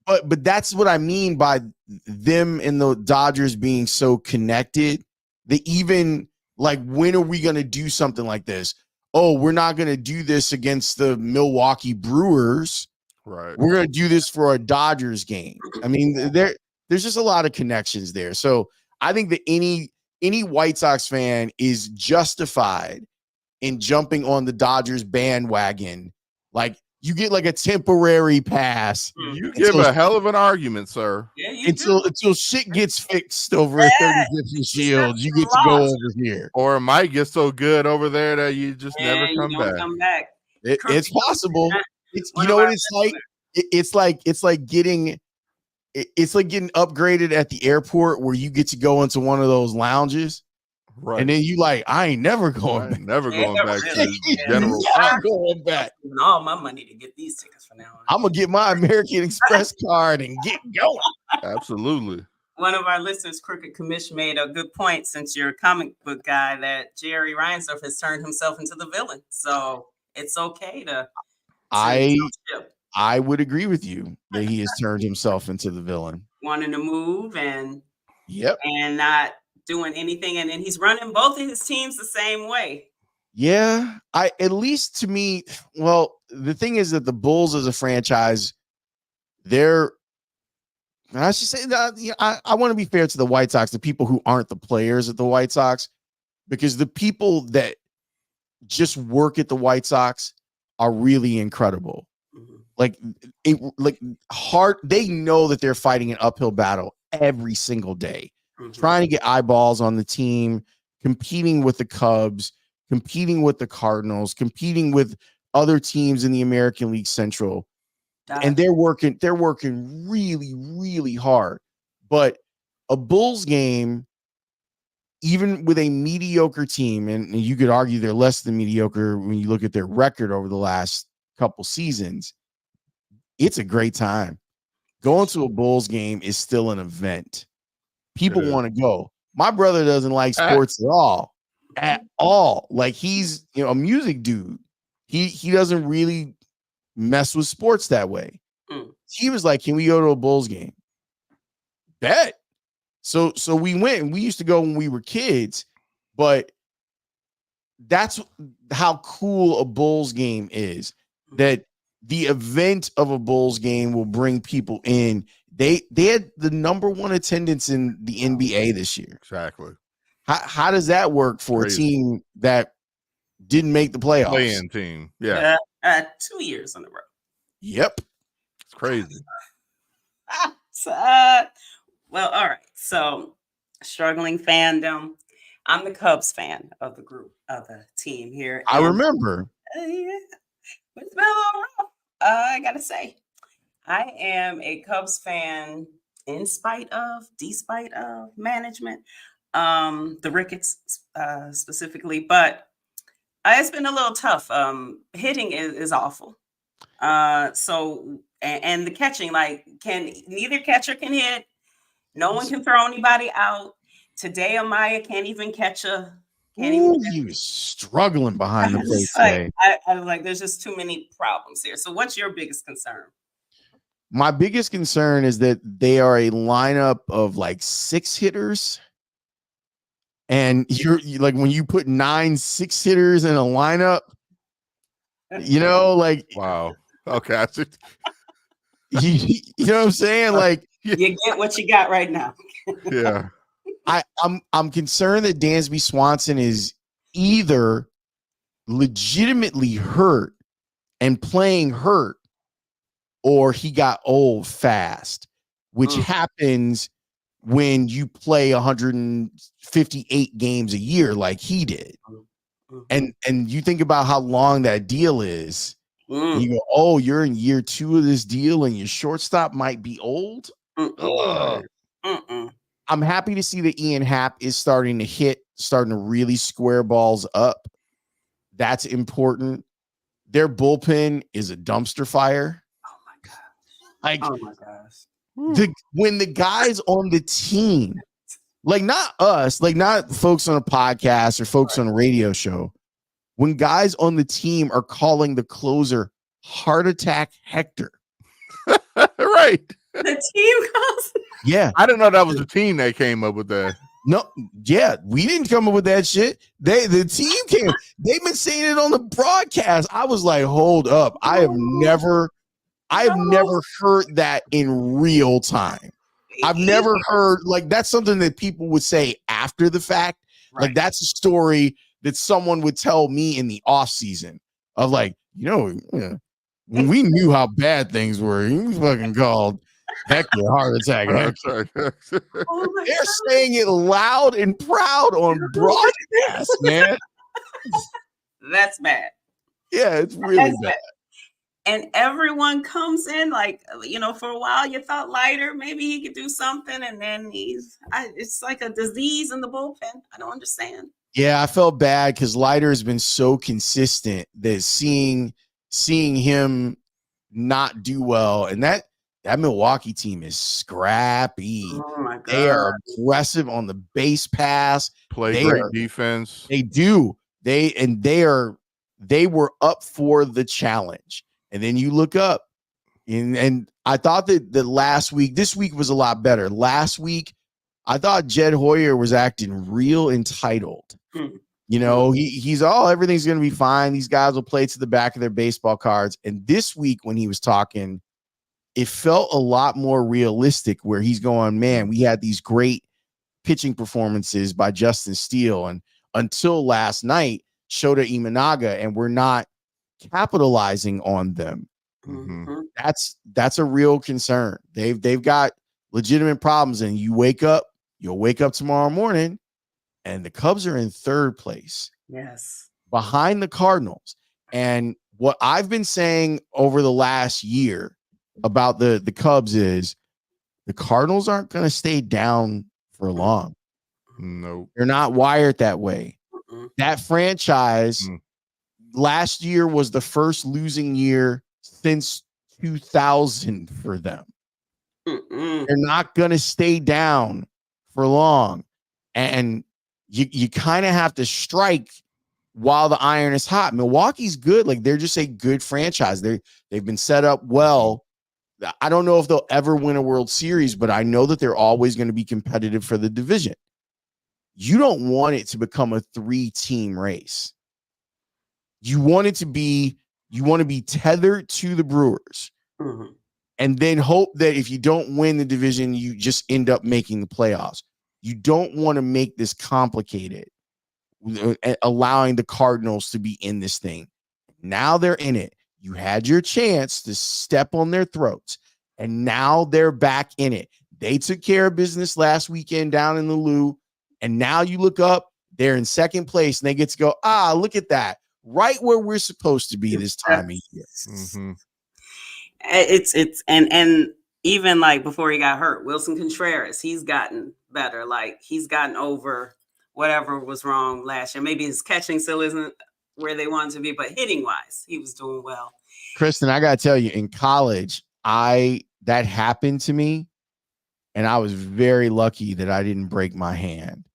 But that's what I mean by them and the Dodgers being so connected. They even like, when are we going to do something like this? Oh, we're not going to do this against the Milwaukee Brewers. Right. We're going to do this for a Dodgers game. I mean, there's just a lot of connections there. So I think that any White Sox fan is justified in jumping on the Dodgers bandwagon. Like, you get like a temporary pass. You give a hell of an argument, sir. Yeah, until shit gets fixed over at 35th Shield, you get to go over here. Or it might get so good over there that you just never come back. It's possible. You know what it's like? It's like getting upgraded at the airport where you get to go into one of those lounges. Right. And then you like, I ain't never going back. Never going back to General. I'm going back. All my money to get these tickets for now on. I'm gonna get my American Express card and get going. Absolutely. One of our listeners, Crooked Commish, made a good point, since you're a comic book guy, that Jerry Reinsdorf has turned himself into the villain. So it's okay to I would agree with you that he has turned himself into the villain. Wanting to move and not doing anything, and he's running both of his teams the same way. Yeah, at least to me, well, the thing is that the Bulls as a franchise, I should say that I want to be fair to the White Sox, the people who aren't the players at the White Sox, because the people that just work at the White Sox are really incredible. They know that they're fighting an uphill battle every single day, trying to get eyeballs on the team, competing with the Cubs, competing with the Cardinals, competing with other teams in the American League Central. And they're working really, really hard. But a Bulls game even with a mediocre team, and you could argue they're less than mediocre when you look at their record over the last couple seasons, it's a great time. Going to a Bulls game is still an event. People want to go. My brother doesn't like sports at all. Like, he's, you know, a music dude. He doesn't really mess with sports that way. He was like, "Can we go to a Bulls game?" Bet. So we went, and we used to go when we were kids, but that's how cool a Bulls game is. That the event of a Bulls game will bring people in. They had the #1 attendance in the NBA this year. Exactly. How does that work for a team that didn't make the playoffs? Play-in team. Yeah. 2 years in a row. Yep. It's crazy. Well, all right. So, struggling fandom. I'm the Cubs fan of the group, of the team here. I remember. Yeah. But it's been a little rough. I gotta say, I am a Cubs fan despite of management, the Ricketts specifically, but it's been a little tough. Hitting is awful. So and the catching, like, neither catcher can hit. No one can throw anybody out. Today, Amaya can't even catch a. He was struggling behind the plate today. I was like, there's just too many problems here. So, what's your biggest concern? My biggest concern is that they are a lineup of like 6 hitters. And you're like, when you put 9 6-hitters in a lineup, you know, like, wow. Okay. I see. You know what I'm saying? Like, you get what you got right now. Yeah. I'm concerned that Dansby Swanson is either legitimately hurt and playing hurt, or he got old fast, which happens when you play 158 games a year like he did. And you think about how long that deal is. You go, oh, you're in year 2 of this deal and your shortstop might be old. I'm happy to see that Ian Happ is starting to really square balls up. That's important. Their bullpen is a dumpster fire. Oh my gosh. Like, oh my gosh. When the guys on the team, like, not us, like not folks on a podcast or folks on a radio show, when guys on the team are calling the closer Heart Attack Hector. Right. The team calls. Yeah. I didn't know that was the team that came up with that. No, yeah, we didn't come up with that shit. The team came. They've been saying it on the broadcast. I was like, hold up. I have never heard that in real time. I've never heard, like, that's something that people would say after the fact. Right. Like, that's a story that someone would tell me in the off season of, like, you know, when we knew how bad things were, he was fucking called Hector Heart Attack Hector. They're saying it loud and proud on broadcast, man. That's bad. Yeah, it's really bad. And everyone comes in, like, you know, for a while you thought Leiter, maybe he could do something, and then it's like a disease in the bullpen. I don't understand. Yeah, I felt bad because Leiter has been so consistent that seeing him not do well, and that Milwaukee team is scrappy. Oh my God. They are aggressive on the base pass. Play great defense. They do. They were up for the challenge. And then you look up, and I thought that this week was a lot better. Last week, I thought Jed Hoyer was acting real entitled. You know, he's everything's going to be fine. These guys will play to the back of their baseball cards. And this week, when he was talking, it felt a lot more realistic, where he's going, man, we had these great pitching performances by Justin Steele, and until last night, Shota Imanaga, and we're not capitalizing on them. That's a real concern. They've got legitimate problems, and you'll wake up tomorrow morning and the Cubs are in 3rd place. Yes. Behind the Cardinals. And what I've been saying over the last year about the Cubs is the Cardinals aren't going to stay down for long. Nope. They're not wired that way. Mm-mm. That franchise Mm. last year was the first losing year since 2000 for them. Mm-mm. They're not going to stay down for long. And you kind of have to strike while the iron is hot. Milwaukee's good. Like, they're just a good franchise. They've been set up well. I don't know if they'll ever win a World Series, but I know that they're always going to be competitive for the division. You don't want it to become a 3-team race. You want to be tethered to the Brewers. Mm-hmm. And then hope that if you don't win the division, you just end up making the playoffs. You don't want to make this complicated, allowing the Cardinals to be in this thing. Now they're in it. You had your chance to step on their throats, and now they're back in it. They took care of business last weekend down in the Lou, and now you look up, they're in second place, and they get to go, look at that, right where we're supposed to be this time of year. Mm-hmm. It's and even like before he got hurt, Wilson Contreras, he's gotten better. Like, he's gotten over whatever was wrong last year. Maybe his catching still isn't where they want to be, but hitting wise, he was doing well. Kristen, I gotta tell you, in college, that happened to me, and I was very lucky that I didn't break my hand.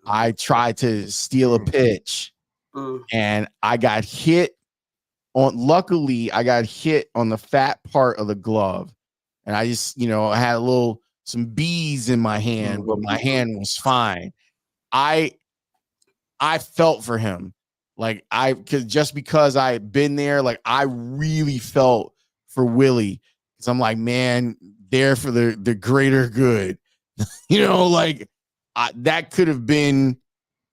I tried to steal a pitch, and I got hit luckily I got hit on the fat part of the glove, and I just, I had some bees in my hand, but my hand was fine. I felt for him. Like, because I've been there, like, I really felt for Willie, because I'm like, man, there for the greater good. Like, that could have been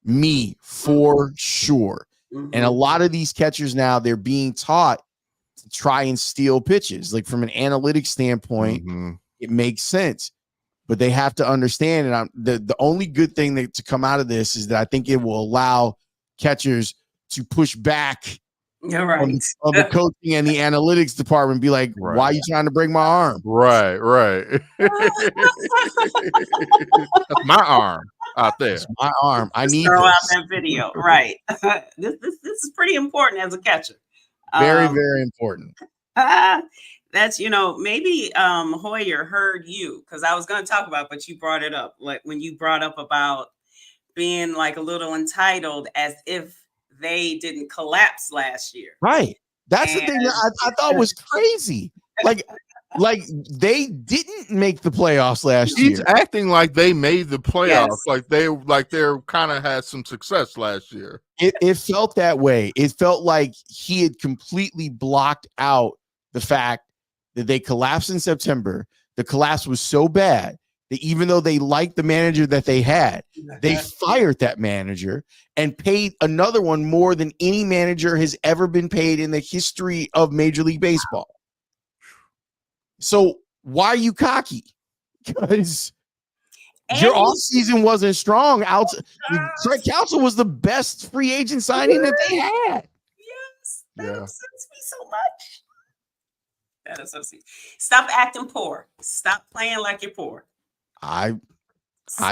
me for sure. And a lot of these catchers now, they're being taught to try and steal pitches. Like, from an analytics standpoint, it makes sense. But they have to understand, and the only good thing to come out of this is that I think it will allow catchers to push back on the coaching and the analytics department, be like, why are you trying to break my arm? Right. That's my arm out there. It's my arm. I need throw this. out that video. Right. This is pretty important as a catcher. Very, very important. That's, maybe Hoyer heard you, because I was going to talk about, but you brought it up. Like, when you brought up about being like a little entitled, as if they didn't collapse last year. Right. That's the thing that I thought was crazy. Like they didn't make the playoffs last year. He's acting like they made the playoffs, like they're kind of had some success last year. It felt that way. It felt like he had completely blocked out the fact that they collapsed in September. The collapse was so bad that even though they liked the manager that they had, they fired that manager and paid another one more than any manager has ever been paid in the history of Major League Baseball. So why are you cocky? Because your offseason wasn't strong. Trent Counsell was the best free agent signing that they had. Yes, that upsets me so much. That upsets me. Stop acting poor. Stop playing like you're poor. I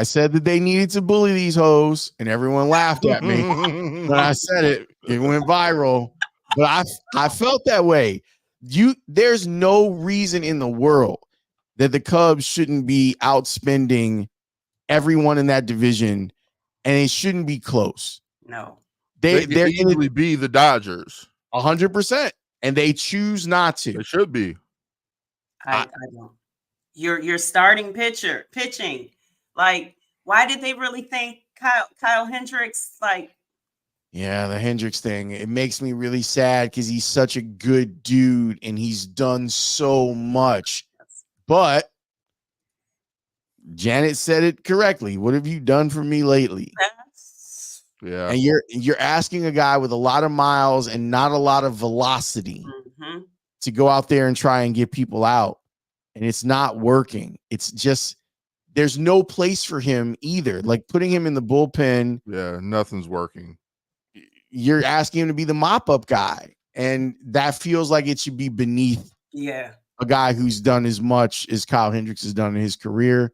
said that they needed to bully these hoes, and everyone laughed at me. When I said it, it went viral. But I felt that way. There's no reason in the world that the Cubs shouldn't be outspending everyone in that division, and it shouldn't be close. No. They could easily be the Dodgers. 100%. And they choose not to. They should be. I don't. Your starting pitching. Like, why did they really think Kyle Hendricks, like? Yeah, the Hendricks thing. It makes me really sad because he's such a good dude and he's done so much. But Janet said it correctly. What have you done for me lately? Yeah. And you're asking a guy with a lot of miles and not a lot of velocity to go out there and try and get people out. And it's not working. It's just, there's no place for him either. Like, putting him in the bullpen. Yeah, nothing's working. You're asking him to be the mop-up guy. And that feels like it should be beneath a guy who's done as much as Kyle Hendricks has done in his career.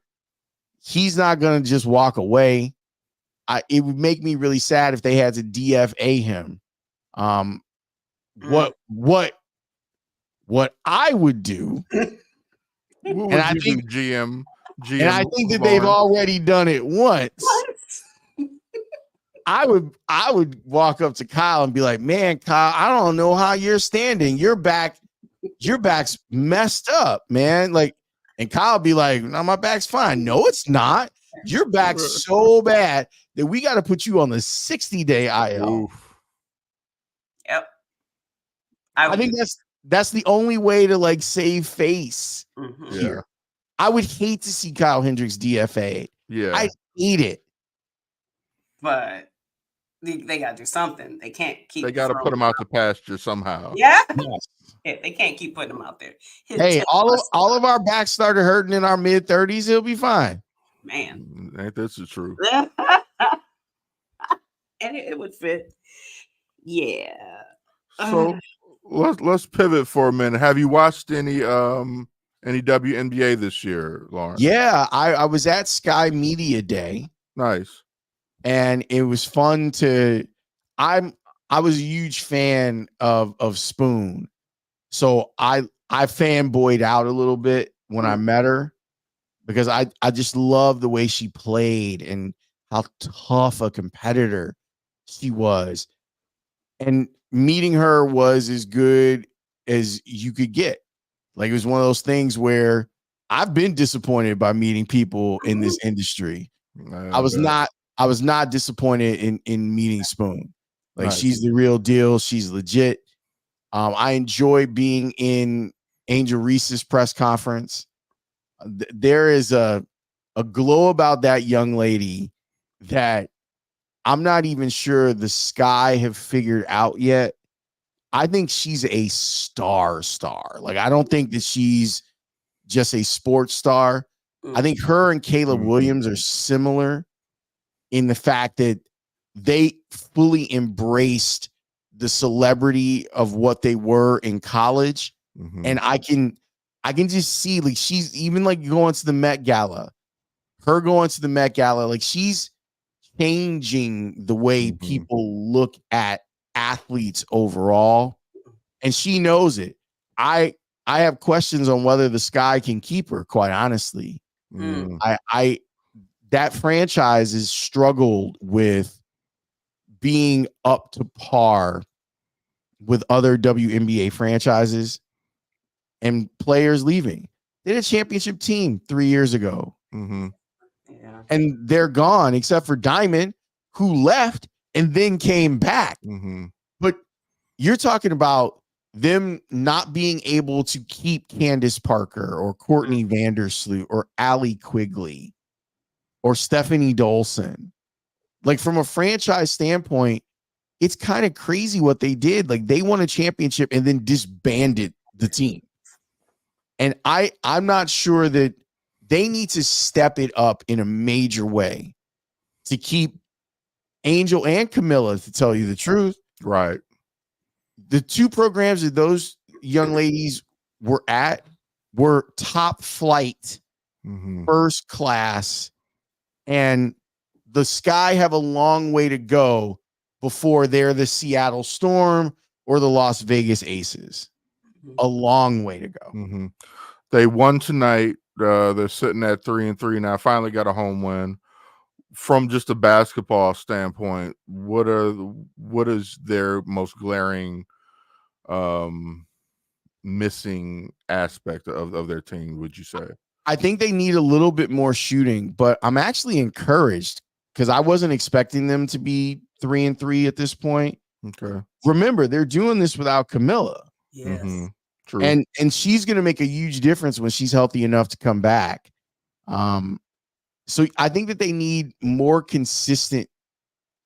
He's not going to just walk away. it would make me really sad if they had to DFA him. What I would do, What and would I you think, do, GM? and I think that they've already done it once. I would walk up to Kyle and be like, man, Kyle, I don't know how you're standing. Your back's messed up, man. Like, and Kyle be like, no, my back's fine. No, it's not. Your back's so bad that we got to put you on the 60-day IL. Oof. Yep. I think that's the only way to like save face here. Yeah. I would hate to see Kyle Hendricks DFA. Yeah. I hate it. But they got to do something. They can't keep. They got to put him out to pasture somehow. Yeah. Yes. Yeah, they can't keep putting him out there. Hey, all of our backs started hurting in our mid-30s. It'll be fine. Man, Ain't this the truth? And it would fit. Yeah. So let's pivot for a minute. Have you watched any WNBA this year, Laurence? Yeah, I was at Sky Media Day. Nice. And it was fun to I was a huge fan of Spoon. So I fanboyed out a little bit when I met her because I just love the way she played and how tough a competitor she was. And meeting her was as good as you could get. Like, it was one of those things where I've been disappointed by meeting people in this industry. I was not disappointed in meeting Spoon. Like, nice. She's the real deal. She's legit. I enjoy being in Angel Reese's press conference. There is a glow about that young lady that I'm not even sure the Sky have figured out yet. I think she's a star. Like, I don't think that she's just a sports star. I think her and Caleb Williams are similar in the fact that they fully embraced the celebrity of what they were in college. And I can just see, like, she's even like going to the Met Gala, like, she's changing the way people look at athletes overall. And she knows it. I have questions on whether the Sky can keep her, quite honestly. That franchise has struggled with being up to par with other WNBA franchises and players leaving. They had a championship team 3 years ago. Yeah. And they're gone, except for Diamond, who left and then came back. But you're talking about them not being able to keep Candace Parker or Courtney Vandersloot or Allie Quigley or Stephanie Dolson. Like, from a franchise standpoint, it's kind of crazy what they did. Like, they won a championship and then disbanded the team. And I'm not sure that they need to step it up in a major way to keep Angel and Camilla, to tell you the truth. Right. The two programs that those young ladies were at were top flight, first class, and the Sky have a long way to go before they're the Seattle Storm or the Las Vegas Aces. A long way to go. They won tonight. They're sitting at 3-3 now. Finally got a home win. From just a basketball standpoint, what is their most glaring missing aspect of their team, would you say? I think they need a little bit more shooting, but I'm actually encouraged because I wasn't expecting them to be 3-3 at this point. Okay. Remember, they're doing this without Camilla. Yes. True. And she's going to make a huge difference when she's healthy enough to come back. So I think that they need more consistent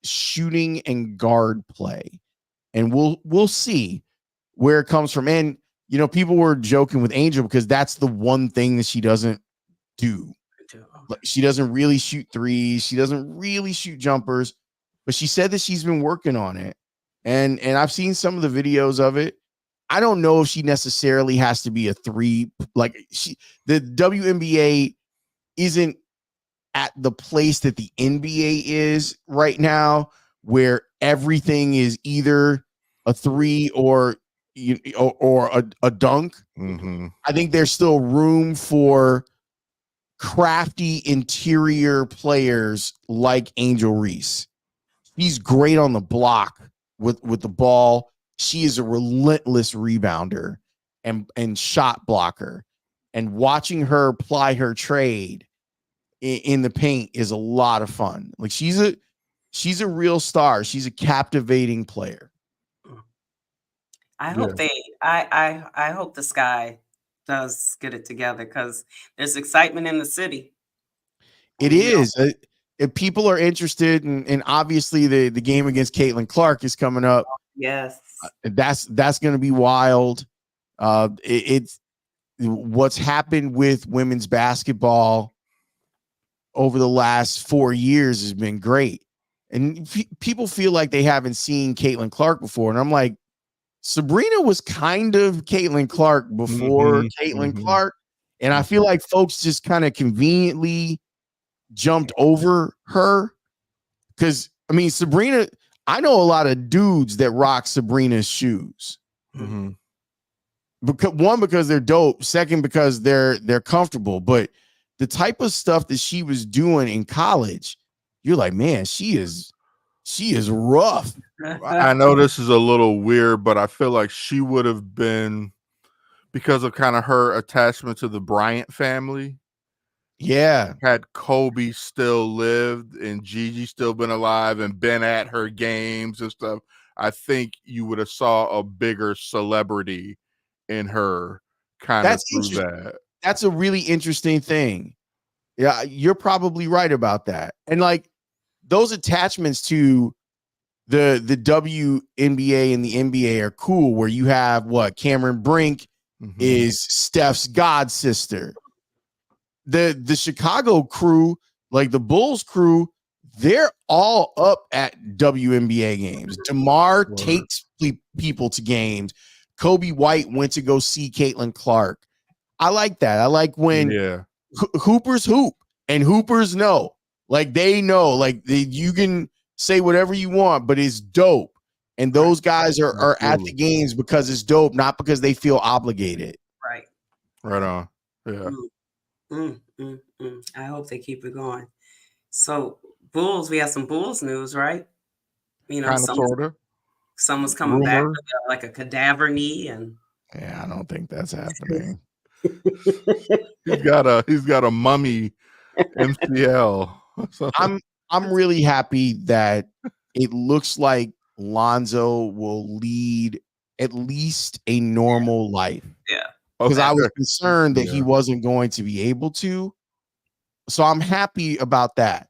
shooting and guard play. And we'll see where it comes from. And, you know, people were joking with Angel because that's the one thing that she doesn't do. Like, she doesn't really shoot threes. She doesn't really shoot jumpers, but she said that she's been working on it. And I've seen some of the videos of it. I don't know if she necessarily has to be a three. Like, the WNBA isn't at the place that the NBA is right now, where everything is either a three or a dunk. Mm-hmm. I think there's still room for crafty interior players like Angel Reese. She's great on the block with the ball. She is a relentless rebounder and shot blocker. And watching her ply her trade in the paint is a lot of fun. Like she's a real star. She's a captivating player. I hope I hope the Sky does get it together because there's excitement in the city. It is. If people are interested, and obviously the game against Caitlin Clark is coming up. Yes, that's going to be wild. It's what's happened with women's basketball over the last 4 years has been great, and people feel like they haven't seen Caitlin Clark before, and I'm like, Sabrina was kind of Caitlin Clark before Caitlin Clark, and I feel like folks just kind of conveniently jumped over her because I mean Sabrina, I know a lot of dudes that rock Sabrina's shoes. Because they're dope, second because they're comfortable, but the type of stuff that she was doing in college, you're like, man, she is rough. I know this is a little weird, but I feel like she would have been, because of kind of her attachment to the Bryant family. Yeah. Had Kobe still lived and Gigi still been alive and been at her games and stuff, I think you would have saw a bigger celebrity in her kind of through that. That's a really interesting thing. Yeah, you're probably right about that. And like those attachments to the WNBA and the NBA are cool, where you have Cameron Brink is Steph's god sister. The Chicago crew, like the Bulls crew, they're all up at WNBA games. DeMar takes people to games. Kobe White went to go see Caitlin Clark. I like that. I like when Hoopers hoop and Hoopers know. Like they know, like you can say whatever you want, but it's dope. And those guys are at the games because it's dope, not because they feel obligated. Right. Right on. Yeah. I hope they keep it going. So Bulls, we have some Bulls news, right? You know, someone's coming back with like a cadaver knee, and yeah, I don't think that's happening. he's got a mummy MCL. I'm really happy that it looks like Lonzo will lead at least a normal life. Yeah. Because I was concerned that he wasn't going to be able to. So I'm happy about that.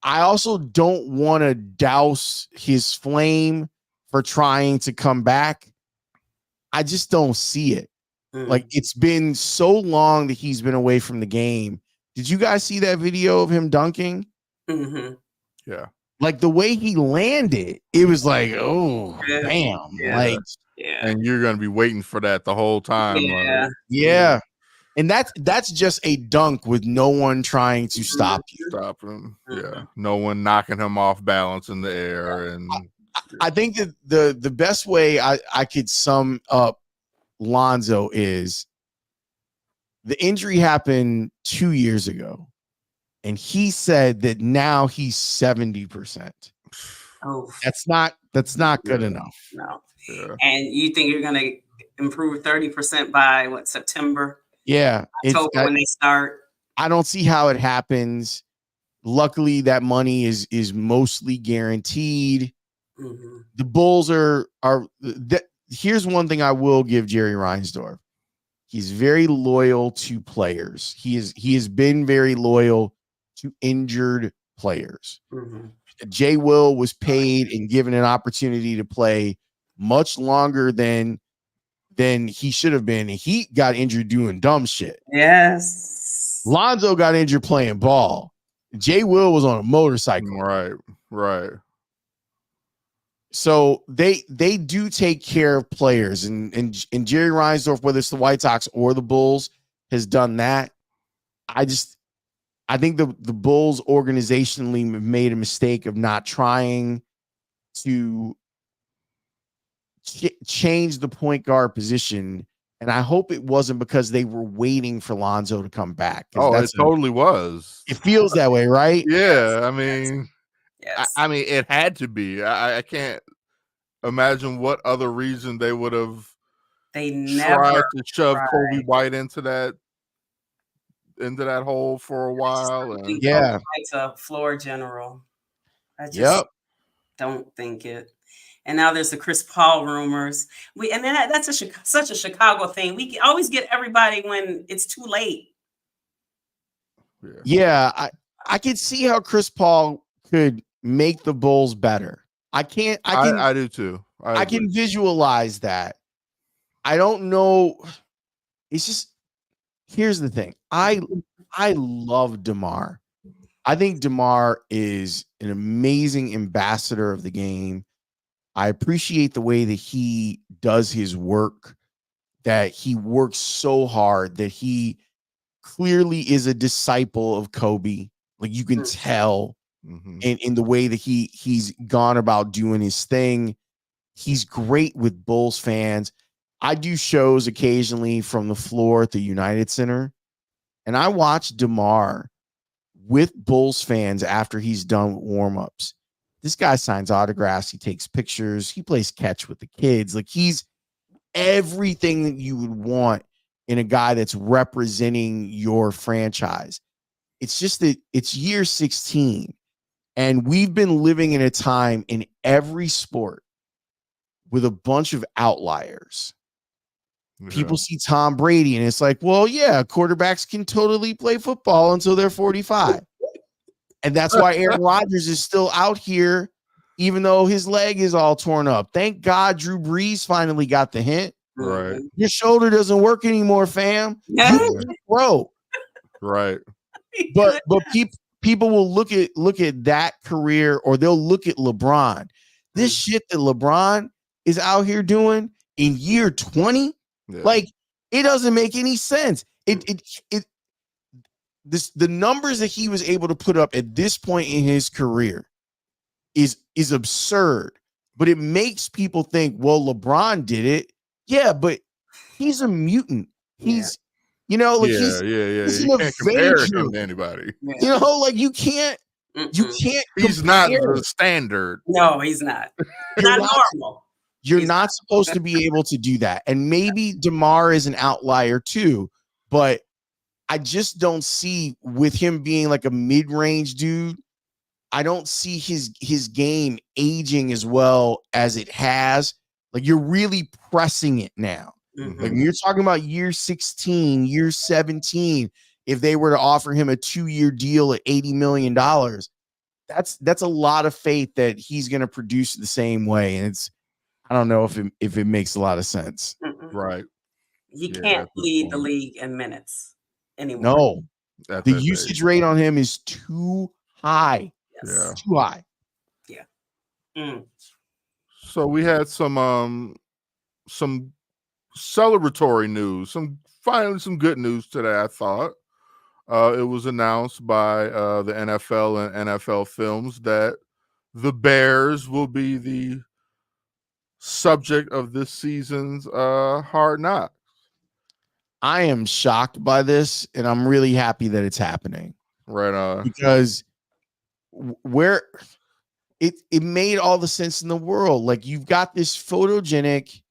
I also don't want to douse his flame for trying to come back. I just don't see it. Like it's been so long that he's been away from the game. Did you guys see that video of him dunking? Yeah. Like the way he landed, it was like, oh, damn. Yeah. Like, and you're gonna be waiting for that the whole time. Yeah. And that's just a dunk with no one trying to stop you. Stop him. Yeah. No one knocking him off balance in the air. And I think that the best way I could sum up Lonzo is the injury happened 2 years ago. And he said that now he's 70%. Oh, that's not good enough. No. Yeah. And you think you're gonna improve 30% by September? Yeah, October when they start. I don't see how it happens. Luckily, that money is mostly guaranteed. The Bulls are. Here's one thing I will give Jerry Reinsdorf. He's very loyal to players. He has been very loyal to injured players. Jay Will was paid and given an opportunity to play much longer than he should have been. And he got injured doing dumb shit. Yes. Lonzo got injured playing ball. Jay Will was on a motorcycle. Right. So they do take care of players, and Jerry Reinsdorf, whether it's the White Sox or the Bulls, has done that. I think the Bulls organizationally made a mistake of not trying to change the point guard position. And I hope it wasn't because they were waiting for Lonzo to come back. Oh, it totally was. It feels that way, right? Yeah, I mean, Yes. I mean, it had to be. I can't imagine what other reason they would have They tried never to shove tried. Kobe White into that hole for a while. And Yeah. It's a floor general. I just Yep. don't think it. And now there's the Chris Paul rumors. That's such a Chicago thing. We always get everybody when it's too late. Yeah, I can see how Chris Paul could make the Bulls better. I do too. I can visualize that. I don't know. It's just, here's the thing. I love DeMar. I think DeMar is an amazing ambassador of the game. I appreciate the way that he does his work, that he works so hard, that he clearly is a disciple of Kobe. Like, you can tell in the way that he's gone about doing his thing. He's great with Bulls fans. I do shows occasionally from the floor at the United Center, and I watch DeMar with Bulls fans after he's done with warm-ups. This guy signs autographs. He takes pictures. He plays catch with the kids. Like, he's everything that you would want in a guy that's representing your franchise. It's just that it's year 16, and we've been living in a time in every sport with a bunch of outliers. Yeah. People see Tom Brady, and it's like, well, yeah, quarterbacks can totally play football until they're 45. And that's why Aaron Rodgers is still out here, even though his leg is all torn up. Thank God Drew Brees finally got the hint. Right. Your shoulder doesn't work anymore, fam. Bro. Right. But people will look at that career, or they'll look at LeBron. This shit that LeBron is out here doing in year 20, like, it doesn't make any sense. The numbers that he was able to put up at this point in his career is absurd, but it makes people think, well, LeBron did it. Yeah, but he's a mutant. He's, he's you can't compare him to anybody. Like, you can't. He's not the standard. No, he's not. Not normal. You're not supposed to be able to do that. And maybe DeMar is an outlier too, but I just don't see, with him being like a mid-range dude, I don't see his game aging as well as it has. Like, you're really pressing it now. Like, when you're talking about year 16, year 17, if they were to offer him a 2-year deal at $80 million, that's a lot of faith that he's going to produce the same way. And I don't know if it makes a lot of sense. Right. He can't lead the league in minutes anymore. No. The usage rate on him is too high. Yes. Yeah. Too high. Yeah. So we had some celebratory news, finally some good news today, I thought. It was announced by the NFL and NFL Films that the Bears will be the subject of this season's Hard Knocks. I am shocked by this, and I'm really happy that it's happening. Right on. Because where it made all the sense in the world. Like, you've got this photogenic,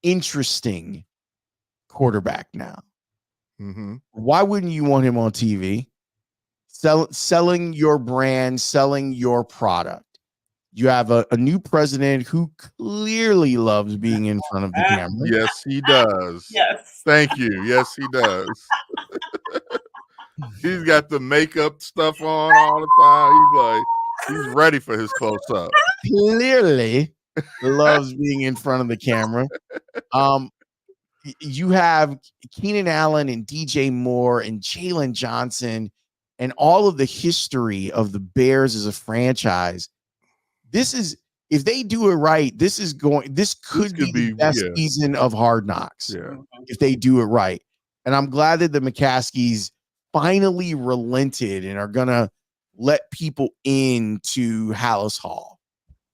interesting quarterback now. Why wouldn't you want him on TV? Selling your brand, selling your product. You have a new president who clearly loves being in front of the camera. Yes, he does. Yes. Thank you. Yes, he does. He's got the makeup stuff on all the time. He's ready for his close-up. Clearly loves being in front of the camera. You have Keenan Allen and DJ Moore and Jalen Johnson and all of the history of the Bears as a franchise. This is, if they do it right, this could be the best season of Hard Knocks if they do it right. And I'm glad that the McCaskies finally relented and are gonna let people into Hallis Hall.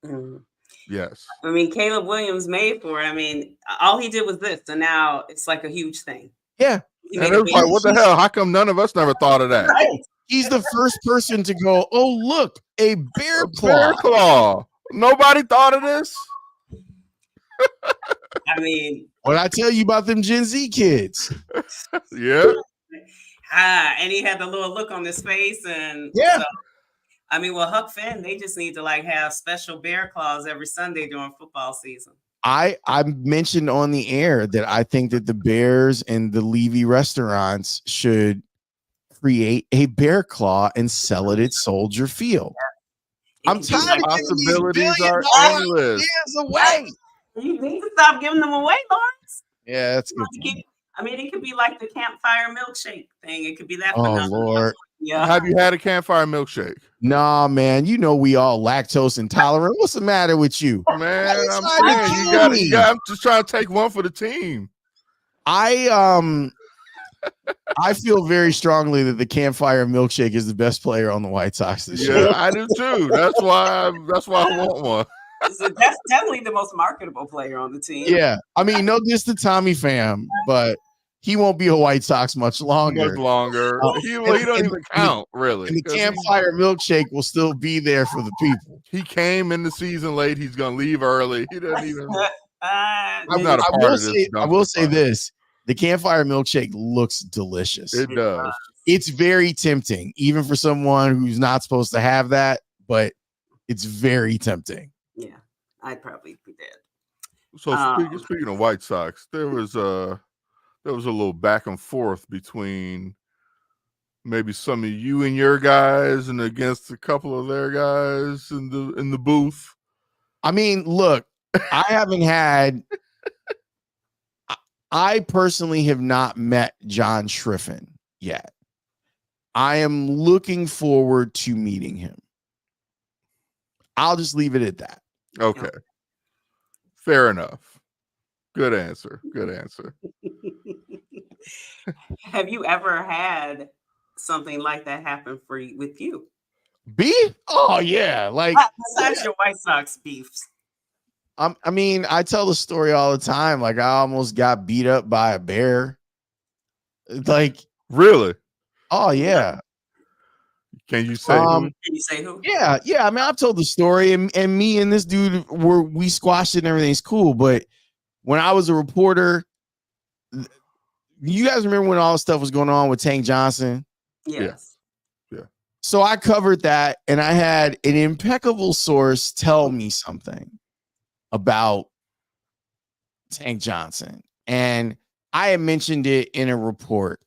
Mm. Yes. I mean, Caleb Williams made for it. I mean, all he did was this, and now it's like a huge thing. Yeah. He And made it a was big- like, what the hell? How come none of us never thought of that? Right. He's the first person to go, oh, look, a bear A claw. bear claw. Nobody thought of this. I mean, What I tell you about them Gen Z kids? Yeah. and he had the little look on his face, and Yeah. so, I mean, well, Huck Finn, they just need to like have special bear claws every Sunday during football season. I mentioned on the air that I think that the Bears and the Levy restaurants should create a bear claw and sell it at Soldier Field. I'm It could be tired of like- giving these Possibilities are $1 endless. beers away. You need to stop giving them away, Lawrence. Yeah, that's good. I mean, it could be like the campfire milkshake thing. It could be that. Oh, phenomenon. Lord. Yeah. Have you had a campfire milkshake? Nah, man. You know we all lactose intolerant. What's the matter with you? Man, you I'm trying to saying kill you got me? I'm just trying to take one for the team. I feel very strongly that the campfire milkshake is the best player on the White Sox this Yeah, year. I do too. That's why I want one. So that's definitely the most marketable player on the team. Yeah. I mean, no diss to Tommy Pham, but he won't be a White Sox much longer. Much longer. He don't even count, really. And the 'cause campfire milkshake will still be there for the people. he came in the season late. He's gonna leave early. He doesn't even. I'm not a I part will of this. say, I will dumpster say fire. this. The campfire milkshake looks delicious. It does. It's very tempting, even for someone who's not supposed to have that, but it's very tempting. Yeah, I'd probably be dead. So speaking of White Sox, there was a little back and forth between maybe some of you and your guys and against a couple of their guys in the booth. I mean, look, I haven't had. I personally have not met John Schriffen yet. I am looking forward to meeting him. I'll just leave it at that. Okay. Fair enough. Good answer. Good answer. Have you ever had something like that happen with you? Beef? Oh yeah, like Besides your White Sox beefs. I mean, I tell the story all the time. Like I almost got beat up by a bear. Like Really? oh yeah. Can you say who? Can you say who? Yeah. I mean, I've told the story, and me and this dude we squashed it and everything's cool. But when I was a reporter, you guys remember when all the stuff was going on with Tank Johnson? Yes. Yeah. So I covered that, and I had an impeccable source tell me something about Tank Johnson. And I had mentioned it in a report.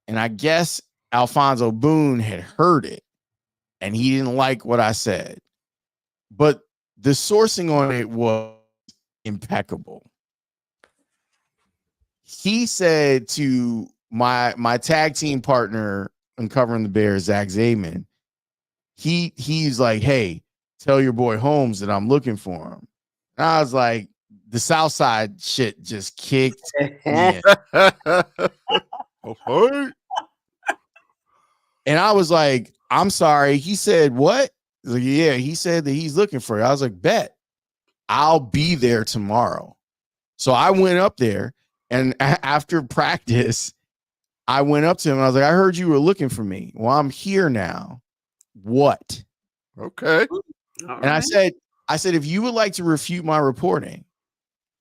And I guess Alfonso Boone had heard it, and he didn't like what I said. But the sourcing on it was impeccable. He said to my tag team partner uncovering the Bears, Zach Zaman, he's like, hey, tell your boy Holmes that I'm looking for him. And I was like, the South Side shit just kicked in. Okay. And I was like, I'm sorry. He said, what? He's like, yeah, he said that he's looking for you. I was like, bet. I'll be there tomorrow. So I went up there, and after practice, I went up to him and I was like, I heard you were looking for me. Well, I'm here now. What? Okay. And I said, if you would like to refute my reporting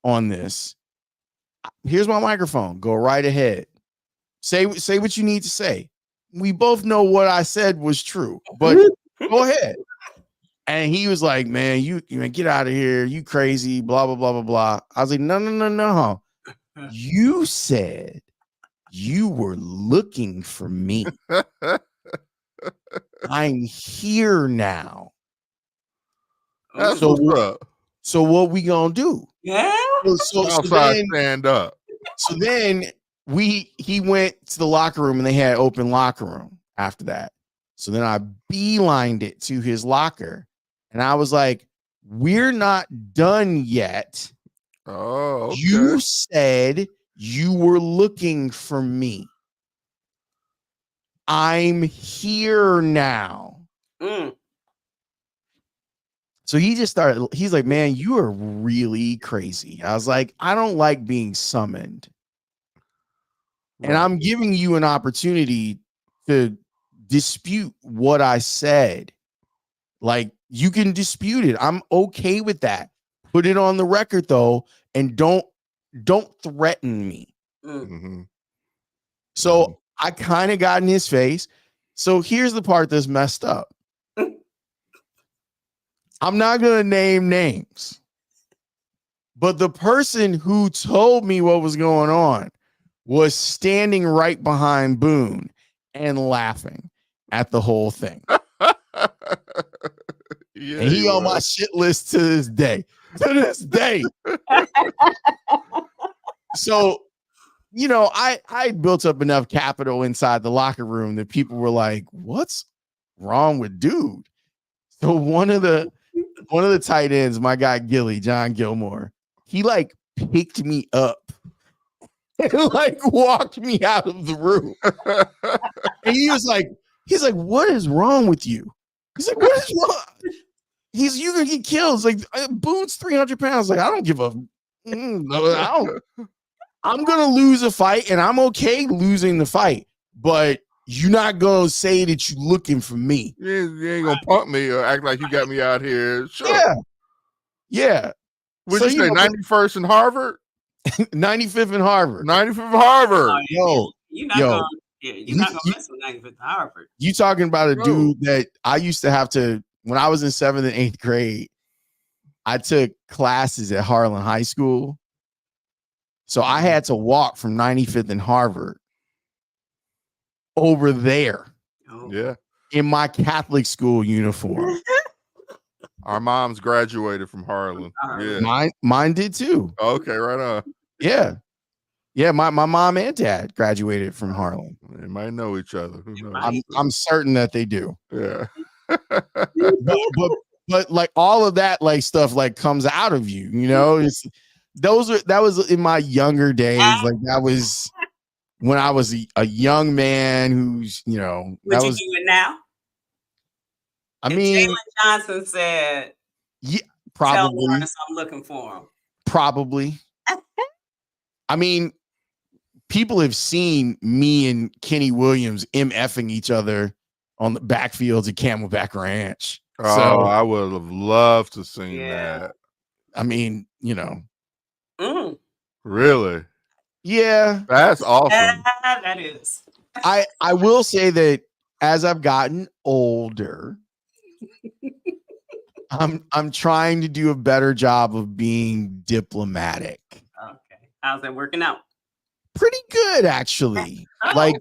on this, here's my microphone. Go right ahead. Say what you need to say. We both know what I said was true, but go ahead. And he was like, man, you get out of here. You crazy, blah, blah, blah, blah, blah. I was like, no. You said you were looking for me. I'm here now. That's So what's up. So what we gonna do? Yeah. So Outside then, stand up. so then he went to the locker room and they had open locker room after that. So then I beelined it to his locker and I was like, we're not done yet. Oh, okay. You said you were looking for me. I'm here now. Mm. So he just started, he's like, man, you are really crazy. I was like, I don't like being summoned. And I'm giving you an opportunity to dispute what I said. Like, you can dispute it. I'm okay with that. Put it on the record though, and don't threaten me. Mm-hmm. So I kind of got in his face. So here's the part that's messed up. I'm not going to name names, but the person who told me what was going on was standing right behind Boone and laughing at the whole thing. Yeah, and he on my shit list to this day. To this day. So, you know, I built up enough capital inside the locker room that people were like, what's wrong with dude? So one of the tight ends, my guy Gilly, John Gilmore, he like picked me up and like walked me out of the room. And he's like, what is wrong with you? He's like, what is wrong? You're gonna get killed. It's like, Boone's 300 pounds. Like, I don't give a I'm gonna lose a fight, and I'm okay losing the fight, but you're not gonna say that you're looking for me. You ain't gonna pump me or act like you got me out here. Sure. Yeah. Would you say 91st in Harvard? 95th in Harvard. 95th in Harvard. You're not gonna mess with 95th in Harvard. You talking about a dude that I used to have to, when I was in 7th and 8th grade, I took classes at Harlan High School. So I had to walk from 95th and Harvard over there. Yeah. In my Catholic school uniform. Our moms graduated from Harlan. Yeah. Mine did too. Okay, right on. Yeah. Yeah, my mom and dad graduated from Harlan. They might know each other. Who knows? I'm certain that they do. Yeah. but like all of that like stuff like comes out of you, you know. That was in my younger days. Like that was when I was a young man who's, you know. Would you do it now? I mean, Jalen Johnson said, yeah, probably. Tell Laurence I'm looking for him. Probably. I mean, people have seen me and Kenny Williams MFing each other on the backfields at Camelback Ranch. Oh, so, I would have loved to see that. I mean, you know. Really? Yeah. That's awesome. That is. I will say that as I've gotten older, I'm trying to do a better job of being diplomatic. Okay. How's that working out? Pretty good, actually. Like,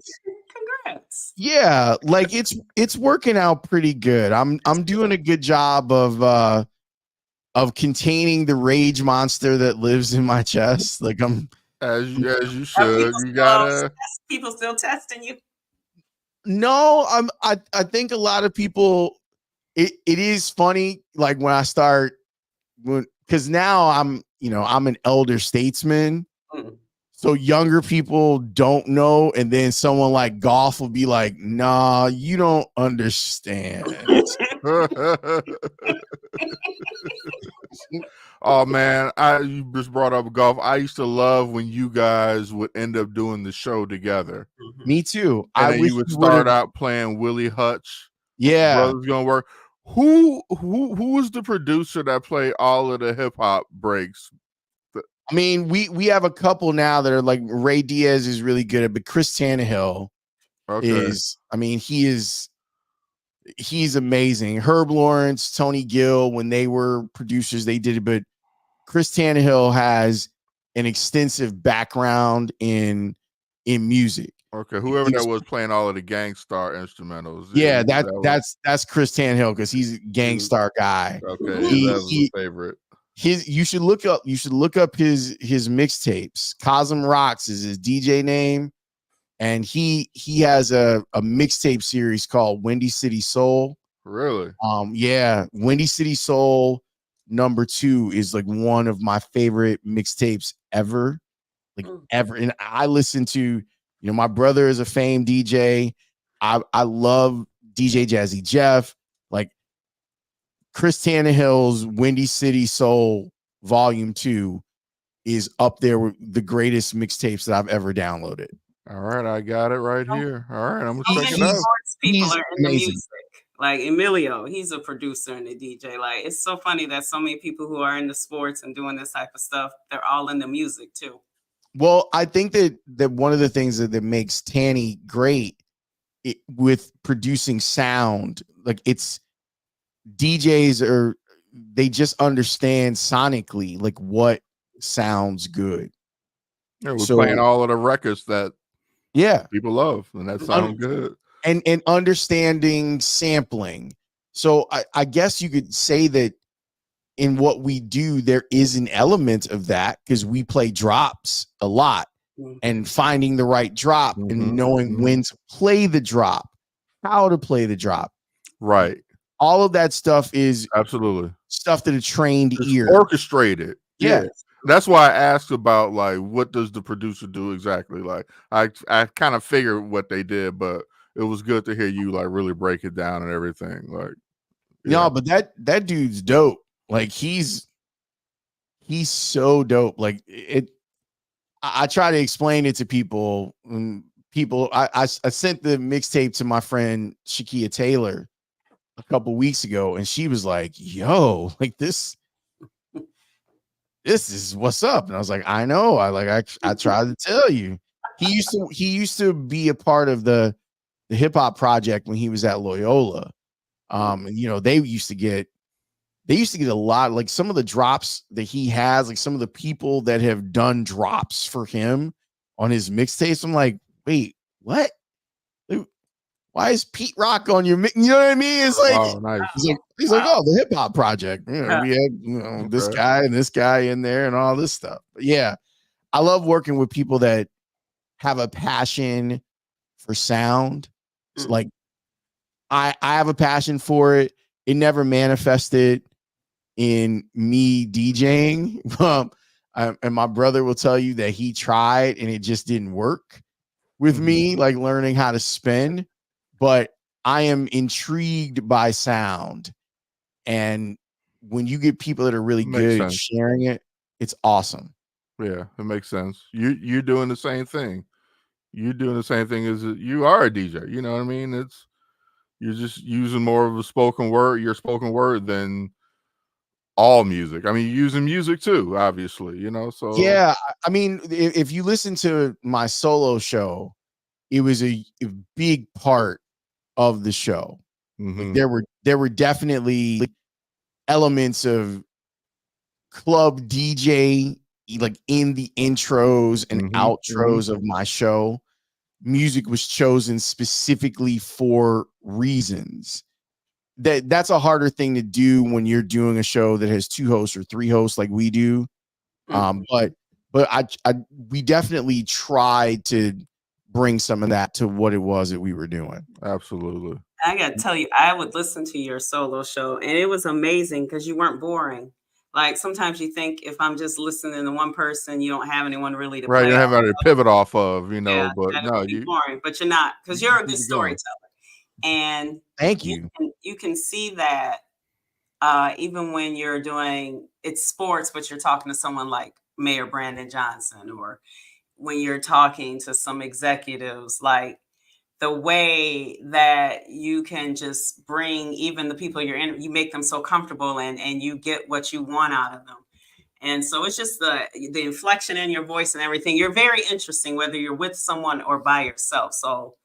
congrats. Yeah, like it's working out pretty good. I'm doing a good job of containing the rage monster that lives in my chest. Like I'm as you should. You gotta. People still testing you. No, I think a lot of people. It is funny, like when I start because now I'm an elder statesman. So younger people don't know, and then someone like Golf will be like, "Nah, you don't understand." Oh man, you just brought up Golf. I used to love when you guys would end up doing the show together. Me too. And then you would start out playing Willie Hutch. Yeah, Brothers Gonna Work. Who was the producer that played all of the hip hop breaks? I mean, we have a couple now that are like Ray Diaz is really good at, but Chris Tannehill is. I mean, he's amazing. Herb Lawrence, Tony Gill, when they were producers, they did it. But Chris Tannehill has an extensive background in music. Okay, whoever that was playing all of the Gangstar instrumentals. Yeah, that's Chris Tannehill because he's a Gangstar guy. Okay, that was a favorite. You should look up his mixtapes. Cosm Rocks is his DJ name, and he has a mixtape series called Windy City Soul. Really? Yeah, Windy City Soul #2 is like one of my favorite mixtapes ever, like ever. And I listen to, my brother is a famed DJ. I love DJ Jazzy Jeff. Like Chris Tannehill's Windy City Soul Volume 2 is up there with the greatest mixtapes that I've ever downloaded. All right, I got it right here. All right, I'm So gonna check many it out. sports people he's are in the amazing. music. Like Emilio, he's a producer and a DJ. Like it's so funny that so many people who are into sports and doing this type of stuff, they're all in the music too. Well, I think that one of the things that makes Tanny great with producing sound, like it's DJs they just understand sonically like what sounds good. Yeah, we're playing all of the records that people love, and that sounds good. And understanding sampling. So I guess you could say that in what we do, there is an element of that because we play drops a lot, and finding the right drop and knowing when to play the drop, how to play the drop. Right. All of that stuff is absolutely stuff that a trained ear orchestrated. Yeah. That's why I asked about like what does the producer do exactly. Like I kind of figured what they did, but it was good to hear you like really break it down and everything. Like no, but that dude's dope. Like he's so dope. Like I try to explain it to people. I sent the mixtape to my friend Shakia Taylor a couple weeks ago, and she was like, yo, like this is what's up. And I was like, I know. I tried to tell you. He used to be a part of the hip hop project when he was at Loyola. You know, they used to get a lot, like some of the drops that he has, like some of the people that have done drops for him on his mixtapes. I'm like, wait, what? Why is Pete Rock on your mix? You know what I mean? It's like, oh, nice. he's like, oh, the hip hop project. You know, we had this guy and this guy in there and all this stuff. But yeah, I love working with people that have a passion for sound. So like, I have a passion for it. It never manifested in me DJing. And my brother will tell you that he tried and it just didn't work with me, like learning how to spin. But I am intrigued by sound. And when you get people that are really good at sharing it, it's awesome. Yeah, it makes sense. You're doing the same thing. You're doing the same thing as you are a DJ. You know what I mean? You're just using more of a spoken word than all music. I mean, you're using music too, obviously, you know. So yeah, I mean, if you listen to my solo show, it was a big part of the show. Like there were definitely elements of club DJ like in the intros and outros of my show. Music was chosen specifically for reasons. That's a harder thing to do when you're doing a show that has 2 hosts or 3 hosts like we do. But we definitely tried to bring some of that to what it was that we were doing. Absolutely. I gotta tell you, I would listen to your solo show and it was amazing because you weren't boring. Like sometimes you think if I'm just listening to one person, you don't have anyone really to play. You don't have anything to pivot off of, you know, Yeah, but no, you boring, but you're not, because you're a good storyteller. And thank you. You can see that even when you're doing it's sports, but you're talking to someone like Mayor Brandon Johnson, or when you're talking to some executives, like the way that you can just bring even the people you're in, you make them so comfortable and you get what you want out of them. And so it's just the inflection in your voice and everything. You're very interesting, whether you're with someone or by yourself. So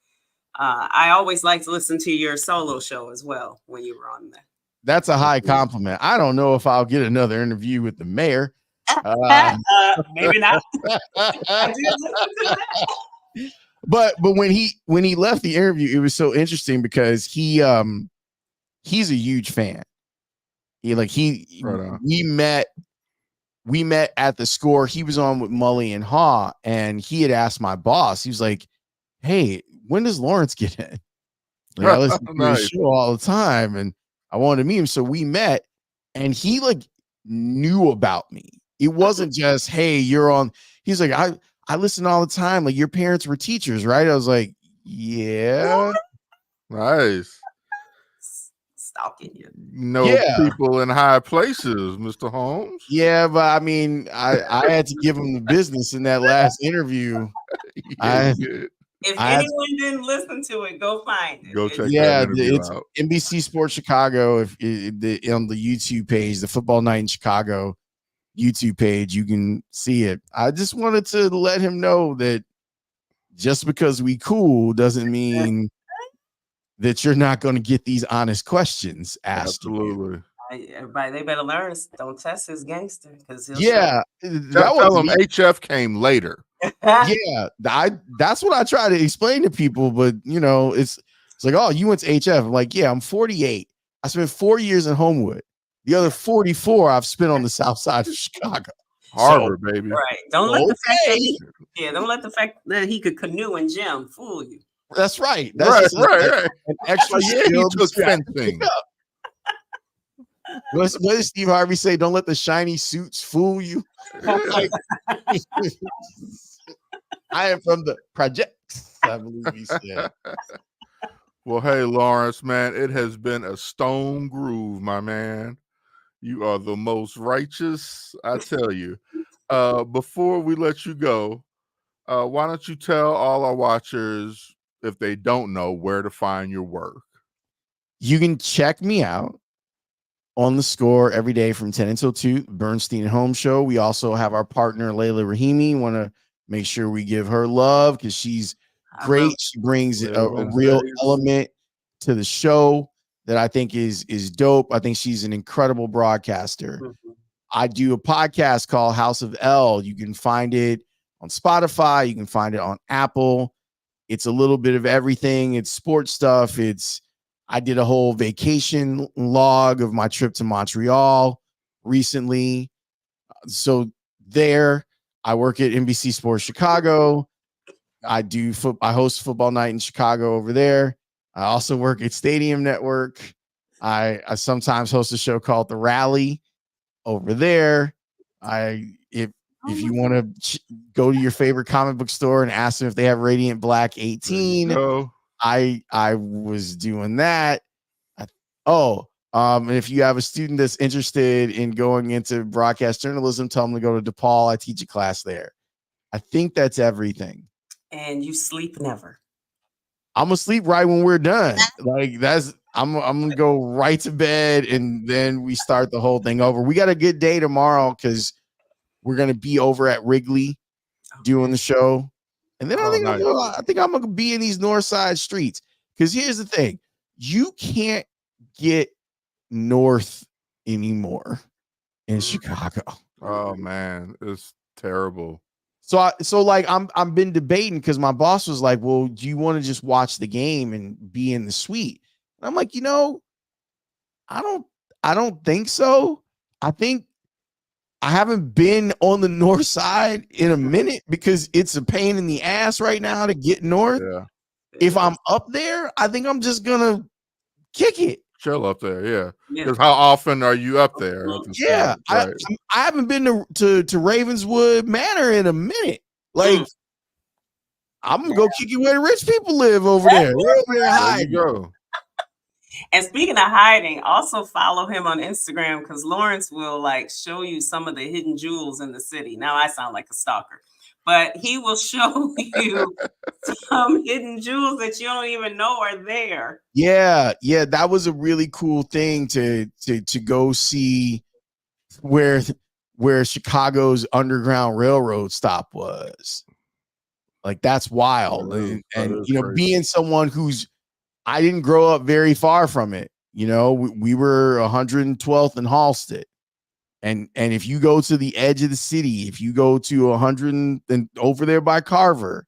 I always like to listen to your solo show as well when you were on there. That's a high compliment. I don't know if I'll get another interview with the mayor. Maybe not. But when he left the interview, it was so interesting because he's a huge fan. We met at the Score. He was on with Mully and Haw, and he had asked my boss. He was like, "Hey, when does Laurence get in? Like, I listen to his show all the time, and I wanted to meet him." So we met, and he like knew about me. It wasn't just, "Hey, you're on." He's like, I listen all the time. Like, your parents were teachers, right? I was like, yeah. Nice. Stalking you. Yeah. People in high places, Mr. Holmes. Yeah, but I mean, I had to give him the business in that last interview. Yeah, you did. If I had- anyone didn't listen to it, go find it. Go check that Yeah, interview it's out. NBC Sports Chicago. If on the YouTube page, the Football Night in Chicago YouTube page, you can see it. I just wanted to let him know that just because we cool doesn't mean that you're not going to get these honest questions asked. Absolutely. Everybody, they better learn. Don't test his gangster because he'll Yeah, Tell him HF came later. yeah, that's what I try to explain to people, but you know, it's like, oh, you went to HF. I'm like, yeah, I'm 48. I spent 4 years in Homewood. The other 44 I've spent on the south side of Chicago. Harvard, baby. Right. Don't let the fact that don't let the fact that he could canoe and gym fool you. That's right. That's right. An extra skill he took fencing. What does Steve Harvey say? Don't let the shiny suits fool you. Like, I am from the projects, I believe he said. Well, hey, Laurence, man, it has been a stone groove, my man. You are the most righteous, I tell you. Before we let you go, why don't you tell all our watchers, if they don't know, where to find your work? You can check me out on The Score every day from 10 until 2, Bernstein and Holmes show. We also have our partner, Layla Rahimi. Want to make sure we give her love because she's great. She brings a real element to the show that I think is dope. I think she's an incredible broadcaster. Mm-hmm. I do a podcast called House of L. You can find it on Spotify. You can find it on Apple. It's a little bit of everything. It's sports stuff. I did a whole vacation log of my trip to Montreal recently. So there, I work at NBC Sports Chicago. I host Football Night in Chicago over there. I also work at Stadium Network. I sometimes host a show called The Rally over there. If you want to go to your favorite comic book store and ask them if they have Radiant Black 18, I was doing that. And if you have a student that's interested in going into broadcast journalism, tell them to go to DePaul. I teach a class there. I think that's everything. And you sleep never. I'm gonna sleep right when we're done. Like I'm gonna go right to bed and then we start the whole thing over. We got a good day tomorrow because we're gonna be over at Wrigley doing the show. And then I think I'm gonna be in these north side streets. Because here's the thing, you can't get north anymore in Chicago. Oh man, it's terrible. So like I'm been debating because my boss was like, well, do you want to just watch the game and be in the suite? And I'm like, I don't think so. I think I haven't been on the north side in a minute because it's a pain in the ass right now to get north. Yeah. If I'm up there, I think I'm just gonna kick it. Chill up there, yeah. Because how often are you up there? Yeah, right. I haven't been to Ravenswood Manor in a minute. Like, I'm gonna go kick it where the rich people live over there. We're over there hiding. There you go. And speaking of hiding, also follow him on Instagram because Laurence will show you some of the hidden jewels in the city. Now I sound like a stalker, but he will show you some hidden jewels that you don't even know are there. Yeah, that was a really cool thing to go see where Chicago's Underground Railroad stop was. Like, that's wild. And being someone I didn't grow up very far from it. We were 112th and Halsted. And if you go to the edge of the city, if you go to 100 and over there by Carver,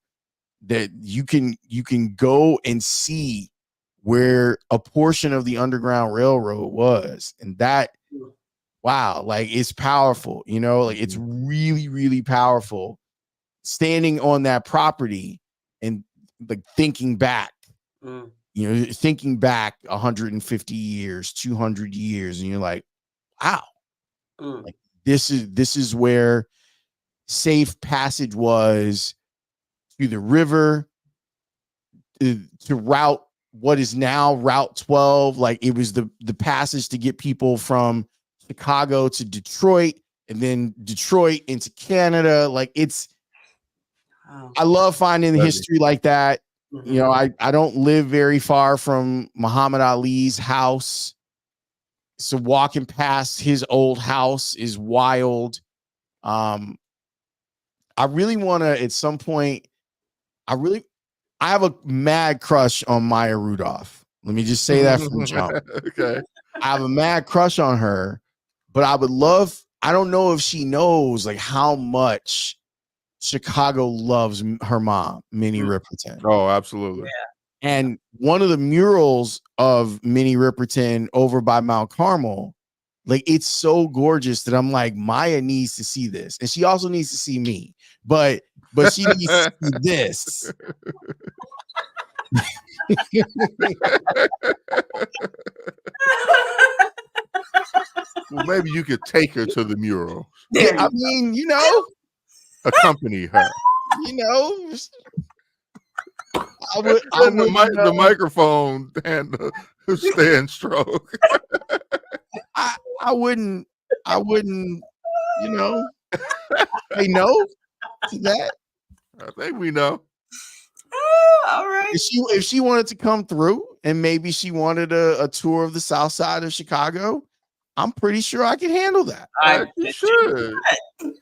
that you can go and see where a portion of the Underground Railroad was. And that, wow, it's powerful, it's really, really powerful standing on that property and thinking back, thinking back 150 years, 200 years. And you're like, wow, this is where safe passage was to the river, to route what is now Route 12. Like it was the passage to get people from Chicago to Detroit and then Detroit into Canada. Like I love finding the history like that. Mm-hmm. You know, I don't live very far from Muhammad Ali's house. So walking past his old house is wild. I really want to at some point, I have a mad crush on Maya Rudolph. Let me just say that from jump. Okay. I have a mad crush on her, but I don't know if she knows like how much Chicago loves her mom, Minnie Riperton. Oh, absolutely. Yeah. And one of the murals of Minnie Riperton over by Mount Carmel, like it's so gorgeous that I'm like, Maya needs to see this. And she also needs to see me. But she needs to see this. Well, maybe you could take her to the mural. I mean, you know, accompany her. You know, the microphone and the stand stroke. I wouldn't, you know, say no to that. I think we know. All right. If she wanted to come through and maybe she wanted a tour of the South Side of Chicago, I'm pretty sure I could handle that. You should. I think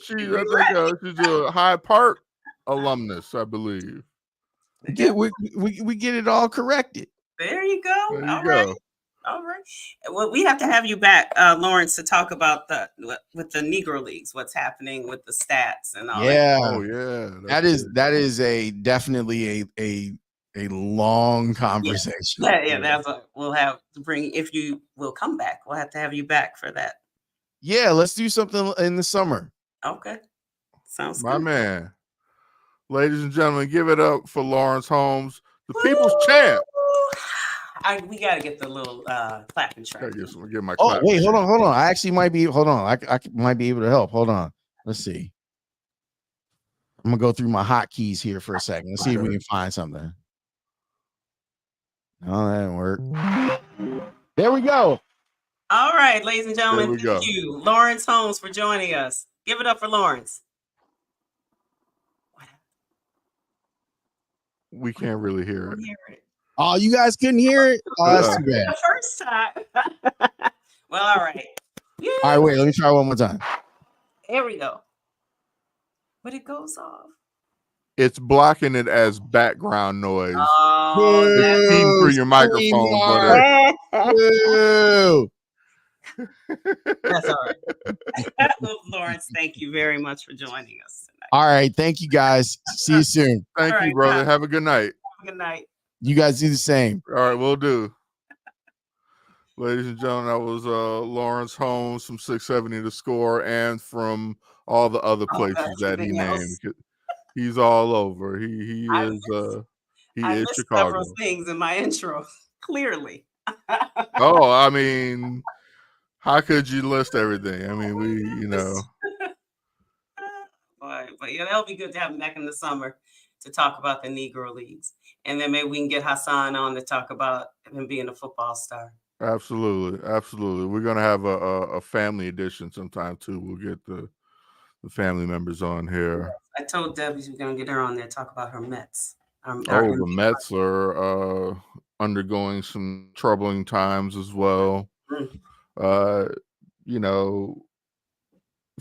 she's a Hyde Park alumnus, I believe. We get it all corrected. There you go. There you go. All right. Well, we have to have you back, Laurence, to talk about with the Negro Leagues, what's happening with the stats and all that. Oh yeah. That is definitely a long conversation. Yeah, that's what we'll have to bring. If you will come back, we'll have to have you back for that. Yeah, let's do something in the summer. Okay. Sounds My good. man. Ladies and gentlemen, give it up for Laurence Holmes, the people's champ. We gotta get the little clapping track. Get my wait, hold on. I actually might be. Hold on, I might be able to help. Hold on. Let's see. I'm gonna go through my hotkeys here for a second. Let's see if we can find something. No, that didn't work. There we go. All right, ladies and gentlemen, thank you, Laurence Holmes, for joining us. Give it up for Laurence. We can't really hear it. Oh, you guys couldn't hear it? Oh, that's too bad. The first time. Well, all right. Yeah. All right, wait. Let me try one more time. There we go. But it goes off. It's blocking it as background noise. Oh, it's feeding through your microphone, but that's all right. Laurence, thank you very much for joining us tonight. All right, thank you guys. See you soon. Thank you, brother. Have a good night. Good night. You guys do the same. All right, we'll do. Ladies and gentlemen, that was Laurence Holmes from 670 The Score and from all the other places that he named. He's all over. He is Chicago. Several things in my intro, clearly. Oh, I mean, how could you list everything? I mean, But yeah, that'll be good to have him back in the summer to talk about the Negro Leagues. And then maybe we can get Hassan on to talk about him being a football star. Absolutely. We're gonna have a family edition sometime too. We'll get the family members on here. I told Debbie we're gonna get her on there to talk about her Mets. The Mets are undergoing some troubling times as well.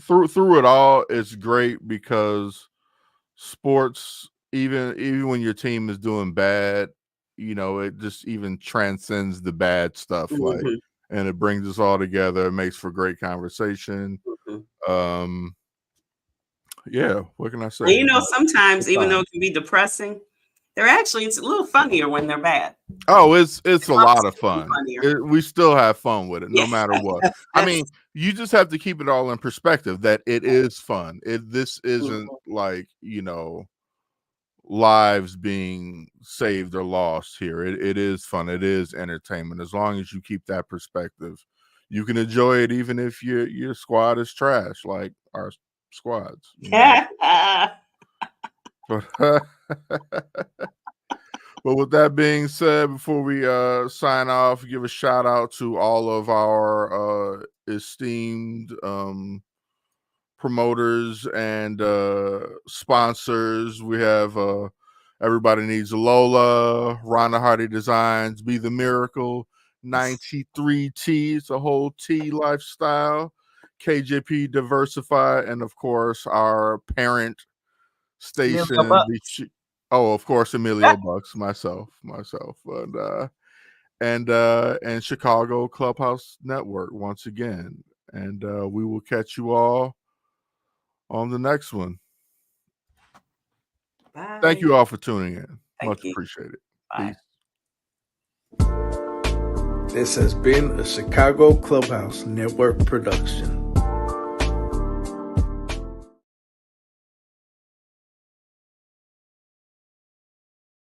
Through it all, it's great because sports, even when your team is doing bad, it just even transcends the bad stuff. And it brings us all together. It makes for great conversation. Yeah, what can I say? And sometimes even though it can be depressing, it's a little funnier when they're bad. Oh, it's a lot of fun. We still have fun with it, no matter what. I mean, you just have to keep it all in perspective that it is fun. This isn't like, lives being saved or lost here. It is fun. It is entertainment. As long as you keep that perspective, you can enjoy it even if your squad is trash, like our squads. But with that being said, before we sign off, give a shout out to all of our esteemed promoters and sponsors. We have Everybody Needs a Lola, Rhonda Hardy Designs, Be the Miracle, 93T, it's a whole T lifestyle, KJP Diversify, and of course our parent station. Of course, Emilio Bucks, myself, and Chicago Clubhouse Network once again. And we will catch you all on the next one. Bye. Thank you all for tuning in. Thank Much you. appreciated. Bye. Peace. This has been a Chicago Clubhouse Network production.